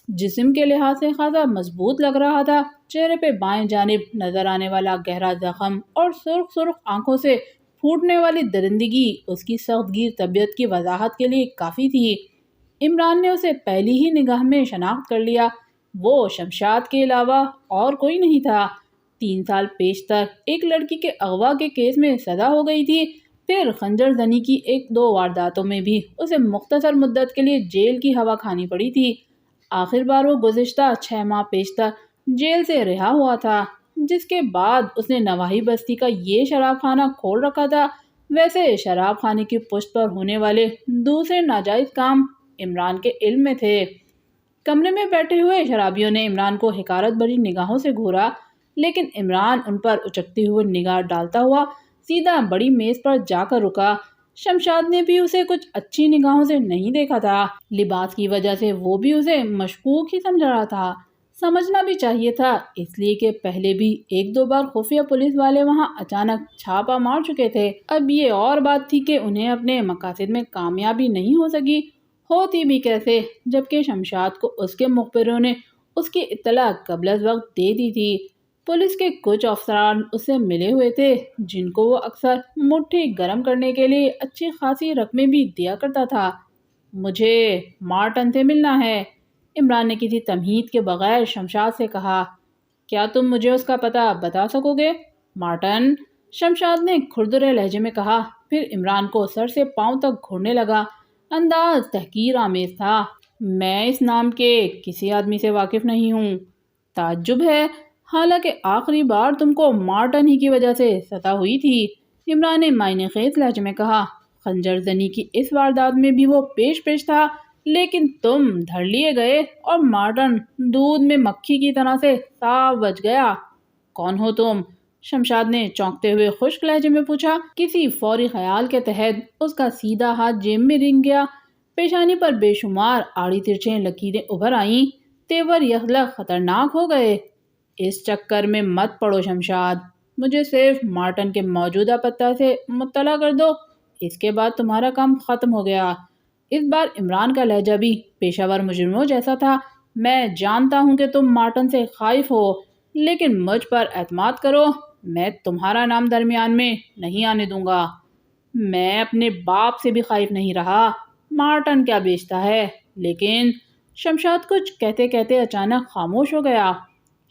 جسم کے لحاظ سے خاصا مضبوط لگ رہا تھا۔ چہرے پہ بائیں جانب نظر آنے والا گہرا زخم اور سرخ سرخ آنکھوں سے پھوٹنے والی درندگی اس کی سخت گیر طبیعت کی وضاحت کے لیے کافی تھی۔ عمران نے اسے پہلی ہی نگاہ میں شناخت کر لیا۔ وہ شمشاد کے علاوہ اور کوئی نہیں تھا۔ 3 سال پیشتر ایک لڑکی کے اغوا کے کیس میں سزا ہو گئی تھی، پھر خنجر زنی کی 1-2 وارداتوں میں بھی اسے مختصر مدت کے لیے جیل کی ہوا کھانی پڑی تھی۔ آخر بار وہ گزشتہ 6 ماہ پیشتر جیل سے رہا ہوا تھا، جس کے بعد اس نے نواحی بستی کا یہ شراب خانہ کھول رکھا تھا۔ ویسے شراب خانے کی پشت پر ہونے والے دوسرے ناجائز کام عمران کے علم میں تھے۔ کمرے میں بیٹھے ہوئے شرابیوں نے عمران کو حقارت بھری نگاہوں سے گھورا، لیکن عمران ان پر اچکتے ہوئے نگاہ ڈالتا ہوا سیدھا بڑی میز پر جا کر رکا۔ شمشاد نے بھی اسے کچھ اچھی نگاہوں سے نہیں دیکھا تھا۔ لباس کی وجہ سے وہ بھی اسے مشکوک ہی سمجھ رہا تھا۔ سمجھنا بھی چاہیے تھا، اس لیے کہ پہلے بھی 1-2 بار خفیہ پولیس والے وہاں اچانک چھاپا مار چکے تھے۔ اب یہ اور بات تھی کہ انہیں اپنے مقاصد میں کامیابی نہیں ہو سکی۔ ہوتی بھی کیسے، جبکہ شمشاد کو اس کے مخبروں نے اس کی اطلاع قبل از وقت دے دی تھی۔ پولیس کے کچھ افسران اس سے ملے ہوئے تھے، جن کو وہ اکثر مٹھی گرم کرنے کے لیے اچھی خاصی رقمیں بھی دیا کرتا تھا۔ مجھے مارٹن سے ملنا ہے، عمران نے کسی تمہید کے بغیر شمشاد سے کہا۔ کیا تم مجھے اس کا پتہ بتا سکو گے؟ مارٹن، شمشاد نے کھردرے لہجے میں کہا، پھر عمران کو سر سے پاؤں تک گھورنے لگا۔ انداز تحقیر آمیز تھا۔ میں اس نام کے کسی آدمی سے واقف نہیں ہوں۔ تعجب ہے، حالانکہ آخری بار تم کو مارٹن ہی کی وجہ سے سزا ہوئی تھی، عمران نے معنی خیز لہجے میں کہا۔ خنجر زنی کی اس واردات میں بھی وہ پیش تھا، لیکن تم دھر لیے گئے اور مارٹن دودھ میں مکھی کی طرح سے صاف بچ گیا۔ کون ہو تم؟ شمشاد نے چونکتے ہوئے خشک لہجے میں پوچھا۔ کسی فوری خیال کے تحت اس کا سیدھا ہاتھ جیب میں رنگ گیا۔ پیشانی پر بے شمار آڑی ترچھی لکیریں ابھر آئیں۔ تیور یکلخ خطرناک ہو گئے۔ اس چکر میں مت پڑو شمشاد، مجھے صرف مارٹن کے موجودہ پتہ سے مطلع کر دو، اس کے بعد تمہارا کام ختم ہو گیا۔ اس بار عمران کا لہجہ بھی پیشہ ور مجرموں جیسا تھا۔ میں جانتا ہوں کہ تم مارٹن سے خائف ہو، لیکن مجھ پر اعتماد کرو، میں تمہارا نام درمیان میں نہیں آنے دوں گا۔ میں اپنے باپ سے بھی خائف نہیں رہا۔ مارٹن کیا بیچتا ہے؟ لیکن شمشاد کچھ کہتے کہتے اچانک خاموش ہو گیا۔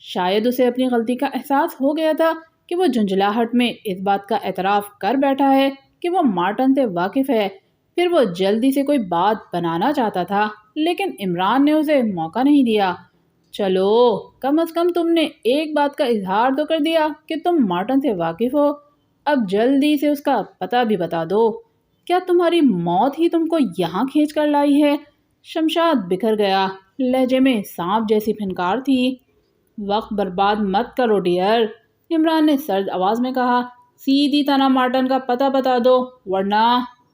شاید اسے اپنی غلطی کا احساس ہو گیا تھا کہ وہ جھنجھلاہٹ میں اس بات کا اعتراف کر بیٹھا ہے کہ وہ مارٹن سے واقف ہے۔ پھر وہ جلدی سے کوئی بات بنانا چاہتا تھا، لیکن عمران نے اسے موقع نہیں دیا۔ چلو، کم از کم تم نے ایک بات کا اظہار تو کر دیا کہ تم مارٹن سے واقف ہو۔ اب جلدی سے اس کا پتہ بھی بتا دو۔ کیا تمہاری موت ہی تم کو یہاں کھینچ کر لائی ہے؟ شمشاد بکھر گیا، لہجے میں سانپ جیسی پھنکار تھی۔ وقت برباد مت کرو ڈیئر، عمران نے سرد آواز میں کہا۔ سیدھی طرح مارٹن کا پتہ بتا دو، ورنہ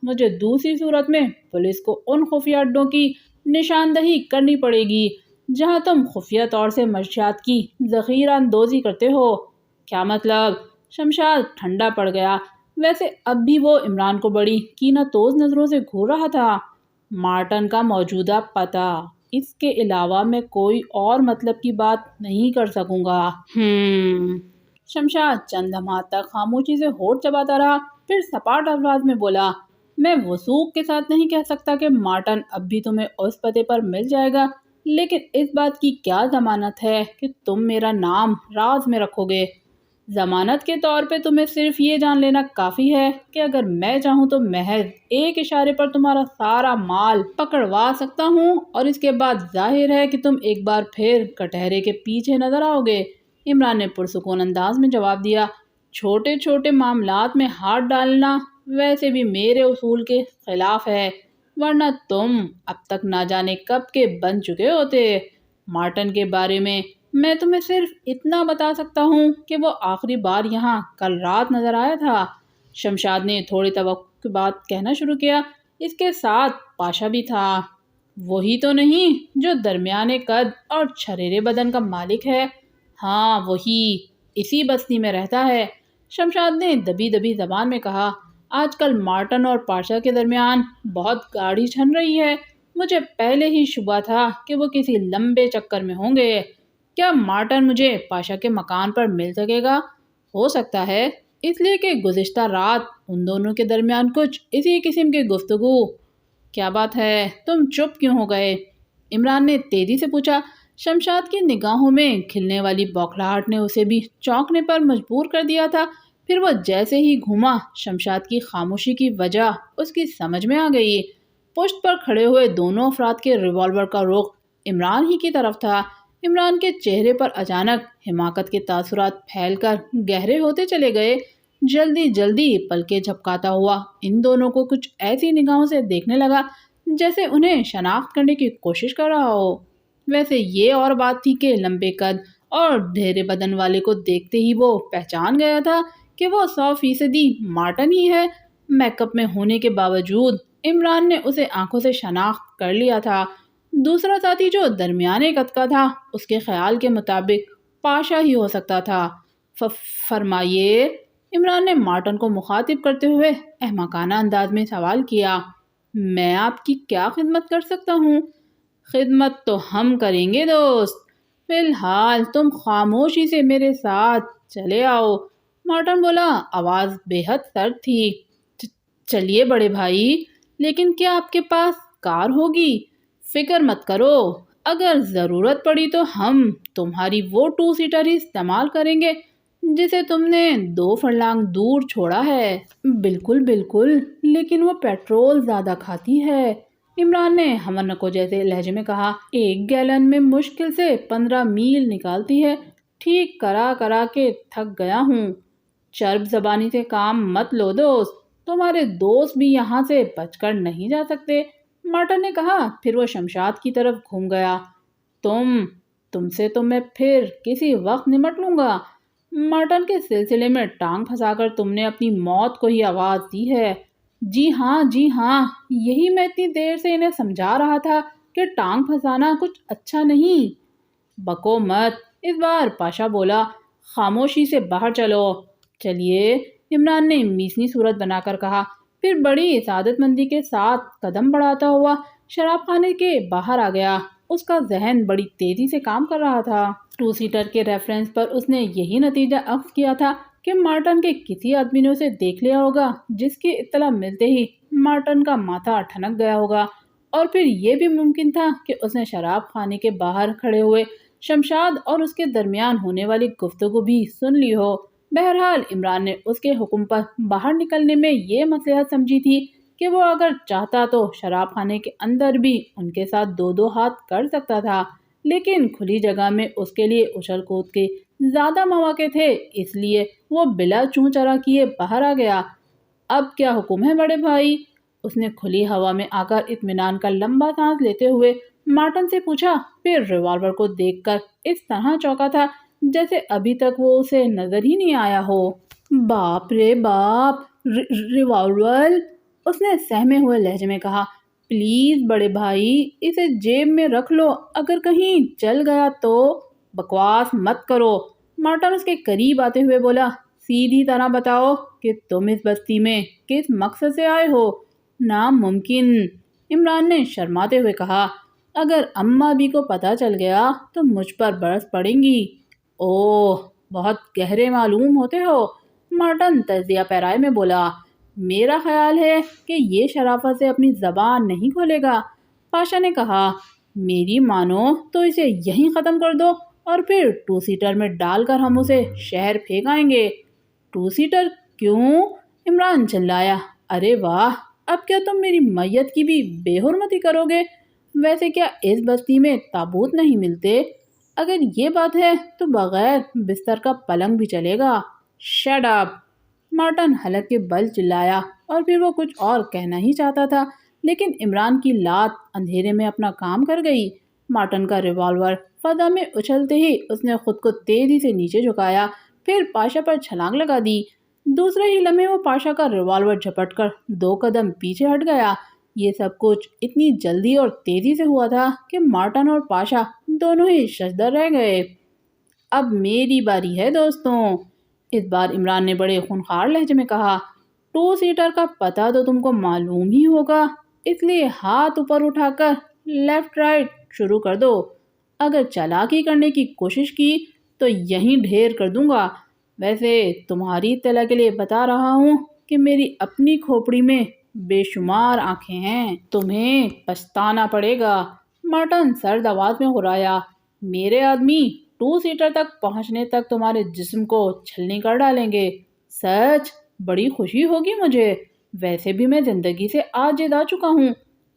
مجھے دوسری صورت میں پولیس کو ان خفیہ اڈوں کی نشاندہی کرنی پڑے گی جہاں تم خفیہ طور سے منشیات کی ذخیرہ اندوزی کرتے ہو۔ کیا مطلب؟ شمشاد ٹھنڈا پڑ گیا۔ ویسے اب بھی وہ عمران کو بڑی کینہ توز نظروں سے گھور رہا تھا۔ مارٹن کا موجودہ پتہ، اس کے علاوہ میں کوئی اور مطلب کی بات نہیں کر سکوں گا۔ شمشاد چند لمحات تک خاموشی سے ہونٹ چباتا رہا، پھر سپاٹ الفاظ میں بولا، میں وثوق کے ساتھ نہیں کہہ سکتا کہ مارٹن اب بھی تمہیں اس پتے پر مل جائے گا، لیکن اس بات کی کیا ضمانت ہے کہ تم میرا نام راز میں رکھو گے؟ ضمانت کے طور پہ تمہیں صرف یہ جان لینا کافی ہے کہ اگر میں چاہوں تو محض ایک اشارے پر تمہارا سارا مال پکڑوا سکتا ہوں، اور اس کے بعد ظاہر ہے کہ تم ایک بار پھر کٹہرے کے پیچھے نظر آؤ گے۔ عمران نے پرسکون انداز میں جواب دیا، چھوٹے چھوٹے معاملات میں ہاتھ ڈالنا ویسے بھی میرے اصول کے خلاف ہے، ورنہ تم اب تک نہ جانے کب کے بن چکے ہوتے۔ مارٹن کے بارے میں تمہیں صرف اتنا بتا سکتا ہوں کہ وہ آخری بار یہاں کل رات نظر آیا تھا۔ شمشاد نے تھوڑی توقع کے بعد کہنا شروع کیا، اس کے ساتھ پاشا بھی تھا۔ وہی تو نہیں جو درمیانے قد اور چھریرے بدن کا مالک ہے؟ ہاں وہی، اسی بستی میں رہتا ہے۔ شمشاد نے دبی دبی زبان میں کہا، آج کل مارٹن اور پاشا کے درمیان بہت گاڑی چھن رہی ہے، مجھے پہلے ہی شبہ تھا کہ وہ کسی لمبے چکر میں ہوں گے۔ کیا مارٹن مجھے پاشا کے مکان پر مل سکے گا؟ ہو سکتا ہے، اس لیے کہ گزشتہ رات ان دونوں کے درمیان کچھ اسی قسم کی گفتگو۔ کیا بات ہے، تم چپ کیوں ہو گئے؟ عمران نے تیزی سے پوچھا۔ شمشاد کی نگاہوں میں کھلنے والی بوکھلاہٹ نے اسے بھی چونکنے پر مجبور کر دیا تھا۔ پھر وہ جیسے ہی گھوما، شمشاد کی خاموشی کی وجہ اس کی سمجھ میں آ گئی۔ پشت پر کھڑے ہوئے دونوں افراد کے ریوالور کا رخ عمران ہی کی طرف تھا۔ عمران کے چہرے پر اچانک حماقت کے تاثرات پھیل کر گہرے ہوتے چلے گئے۔ جلدی جلدی پلکیں جھپکاتا ہوا ان دونوں کو کچھ ایسی نگاہوں سے دیکھنے لگا جیسے انہیں شناخت کرنے کی کوشش کر رہا ہو۔ ویسے یہ اور بات تھی کہ لمبے قد اور ڈھیرے بدن والے کو دیکھتے ہی وہ پہچان گیا تھا کہ وہ 100% مارٹن ہی ہے۔ میک اپ میں ہونے کے باوجود عمران نے اسے آنکھوں سے شناخت کر لیا تھا۔ دوسرا ساتھی جو درمیانے قد کا تھا، اس کے خیال کے مطابق پاشا ہی ہو سکتا تھا۔ فرمائیے، عمران نے مارٹن کو مخاطب کرتے ہوئے احمقانہ انداز میں سوال کیا، میں آپ کی کیا خدمت کر سکتا ہوں؟ خدمت تو ہم کریں گے دوست، فی الحال تم خاموشی سے میرے ساتھ چلے آؤ۔ مارٹن بولا، آواز بے حد سرد تھی۔ چلیے بڑے بھائی، لیکن کیا آپ کے پاس کار ہوگی؟ فکر مت کرو، اگر ضرورت پڑی تو ہم تمہاری وہ 2 سیٹر ہی استعمال کریں گے جسے تم نے 2 فرلانگ دور چھوڑا ہے۔ بالکل بالکل، لیکن وہ پیٹرول زیادہ کھاتی ہے، عمران نے ہمنکو جیسے لہجے میں کہا۔ 1 گیلن میں مشکل سے 15 میل نکالتی ہے، ٹھیک کرا کرا کے تھک گیا ہوں۔ چرب زبانی سے کام مت لو دوست، تمہارے دوست بھی یہاں سے بچ کر نہیں جا سکتے، مارٹن نے کہا۔ پھر وہ شمشاد کی طرف گھوم گیا۔ تم سے تو میں پھر کسی وقت نمٹ لوں گا، مارٹن کے سلسلے میں ٹانگ پھنسا کر تم نے اپنی موت کو ہی آواز دی ہے۔ جی ہاں، یہی میں اتنی دیر سے انہیں سمجھا رہا تھا کہ ٹانگ پھنسانا کچھ اچھا نہیں۔ بکو مت، اس بار پاشا بولا، خاموشی سے باہر چلو۔ چلیے، عمران نے میسنی صورت بنا کر کہا، پھر بڑی سعادت مندی کے ساتھ قدم بڑھاتا ہوا شراب خانے کے باہر آ گیا۔ اس کا ذہن بڑی تیزی سے کام کر رہا تھا۔ 2 سیٹر کے ریفرنس پر اس نے یہی نتیجہ اخذ کیا تھا کہ مارٹن کے کسی آدمی نے اسے دیکھ لیا ہوگا، جس کی اطلاع ملتے ہی مارٹن کا ماتھا ٹھنک گیا ہوگا، اور پھر یہ بھی ممکن تھا کہ اس نے شراب خانے کے باہر کھڑے ہوئے شمشاد اور اس کے درمیان ہونے والی گفتگو بھی سن لی ہو۔ بہرحال عمران نے اس کے حکم پر باہر نکلنے میں یہ مصلحت سمجھی تھی کہ وہ اگر چاہتا تو شراب خانے کے اندر بھی ان کے ساتھ 2 ہاتھ کر سکتا تھا، لیکن کھلی جگہ میں اس کے لیے اچھل کود کے زیادہ مواقع تھے، اس لیے وہ بلا چوں چرا کیے باہر آ گیا۔ اب کیا حکم ہے بڑے بھائی؟ اس نے کھلی ہوا میں آ کر اطمینان کا لمبا سانس لیتے ہوئے مارٹن سے پوچھا، پھر ریوالور کو دیکھ کر اس طرح چونکا تھا جیسے ابھی تک وہ اسے نظر ہی نہیں آیا ہو۔ باپ رے باپ، ریوالور، اس نے سہمے ہوئے لہجے میں کہا، پلیز بڑے بھائی، اسے جیب میں رکھ لو، اگر کہیں چل گیا تو۔ بکواس مت کرو، مارٹن اس کے قریب آتے ہوئے بولا، سیدھی طرح بتاؤ کہ تم اس بستی میں کس مقصد سے آئے ہو؟ ناممکن، عمران نے شرماتے ہوئے کہا، اگر اماں بھی کو پتہ چل گیا تو مجھ پر برس پڑیں گی۔ اوہ، بہت گہرے معلوم ہوتے ہو، مارٹن تجزیہ پیرائے میں بولا۔ میرا خیال ہے کہ یہ شرافت سے اپنی زبان نہیں کھولے گا، پاشا نے کہا۔ میری مانو تو اسے یہیں ختم کر دو اور پھر 2 سیٹر میں ڈال کر ہم اسے شہر پھینک آئیں گے۔ 2 سیٹر کیوں؟ عمران چلایا۔ ارے واہ، اب کیا تم میری میت کی بھی بے حرمتی کرو گے؟ ویسے کیا اس بستی میں تابوت نہیں ملتے؟ اگر یہ بات ہے تو بغیر بستر کا پلنگ بھی چلے گا۔ Shut up! مارٹن حلق کے بل چلایا اور پھر وہ کچھ اور کہنا ہی چاہتا تھا، لیکن عمران کی لات اندھیرے میں اپنا کام کر گئی۔ مارٹن کا ریوالور فضا میں اچھلتے ہی اس نے خود کو تیزی سے نیچے جھکایا، پھر پاشا پر چھلانگ لگا دی۔ دوسرے ہی لمحے وہ پاشا کا ریوالور جھپٹ کر 2 قدم پیچھے ہٹ گیا۔ یہ سب کچھ اتنی جلدی اور تیزی سے ہوا تھا کہ مارٹن اور پاشا دونوں ہی ششدر رہ گئے۔ اب میری باری ہے دوستوں، اس بار عمران نے بڑے خونخوار لہجے میں کہا۔ 2 سیٹر کا پتہ تو تم کو معلوم ہی ہوگا، اس لیے ہاتھ اوپر اٹھا کر لیفٹ رائٹ شروع کر دو۔ اگر چالاکی کرنے کی کوشش کی تو یہیں ڈھیر کر دوں گا۔ ویسے تمہاری اطلاع کے لیے بتا رہا ہوں کہ میری اپنی کھوپڑی میں بے شمار آنکھیں ہیں، تمہیں پچھتانا پڑے گا۔ مارٹن سرد آواز میں غرایا۔ میرے آدمی 2 سیٹر تک پہنچنے تک تمہارے جسم کو چھلنی کر ڈالیں گے۔ سچ؟ بڑی خوشی ہوگی مجھے۔ ویسے بھی میں زندگی سے عاجز آ چکا ہوں۔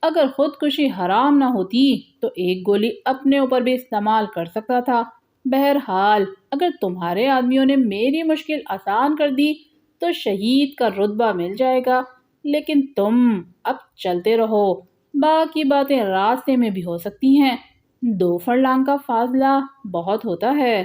اگر خودکشی حرام نہ ہوتی تو ایک گولی اپنے اوپر بھی استعمال کر سکتا تھا۔ بہرحال اگر تمہارے آدمیوں نے میری مشکل آسان کر دی تو شہید کا رتبہ مل جائے گا، لیکن تم اب چلتے رہو، باقی باتیں راستے میں بھی ہو سکتی ہیں۔ 2 فرلانگ کا فاصلہ بہت ہوتا ہے۔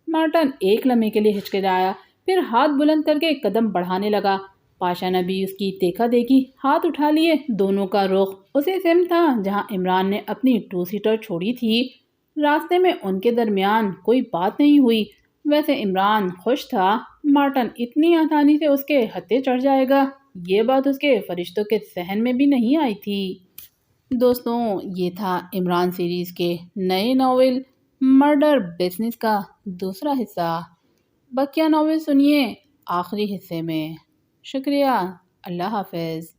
مارٹن ایک لمحے کے لیے ہچکچایا، پھر ہاتھ بلند کر کے قدم بڑھانے لگا۔ پاشا نے بھی اس کی دیکھا دیکھی ہاتھ اٹھا لیے۔ دونوں کا رخ اسی سمت تھا جہاں عمران نے اپنی 2 سیٹر چھوڑی تھی۔ راستے میں ان کے درمیان کوئی بات نہیں ہوئی۔ ویسے عمران خوش تھا، مارٹن اتنی آسانی سے اس کے ہتھے چڑھ جائے گا، یہ بات اس کے فرشتوں کے ذہن میں بھی نہیں آئی تھی۔ دوستوں، یہ تھا عمران سیریز کے نئے ناول مرڈر بزنس کا دوسرا حصہ۔ بقیہ ناول سنیے آخری حصے میں۔ شکریہ۔ اللہ حافظ۔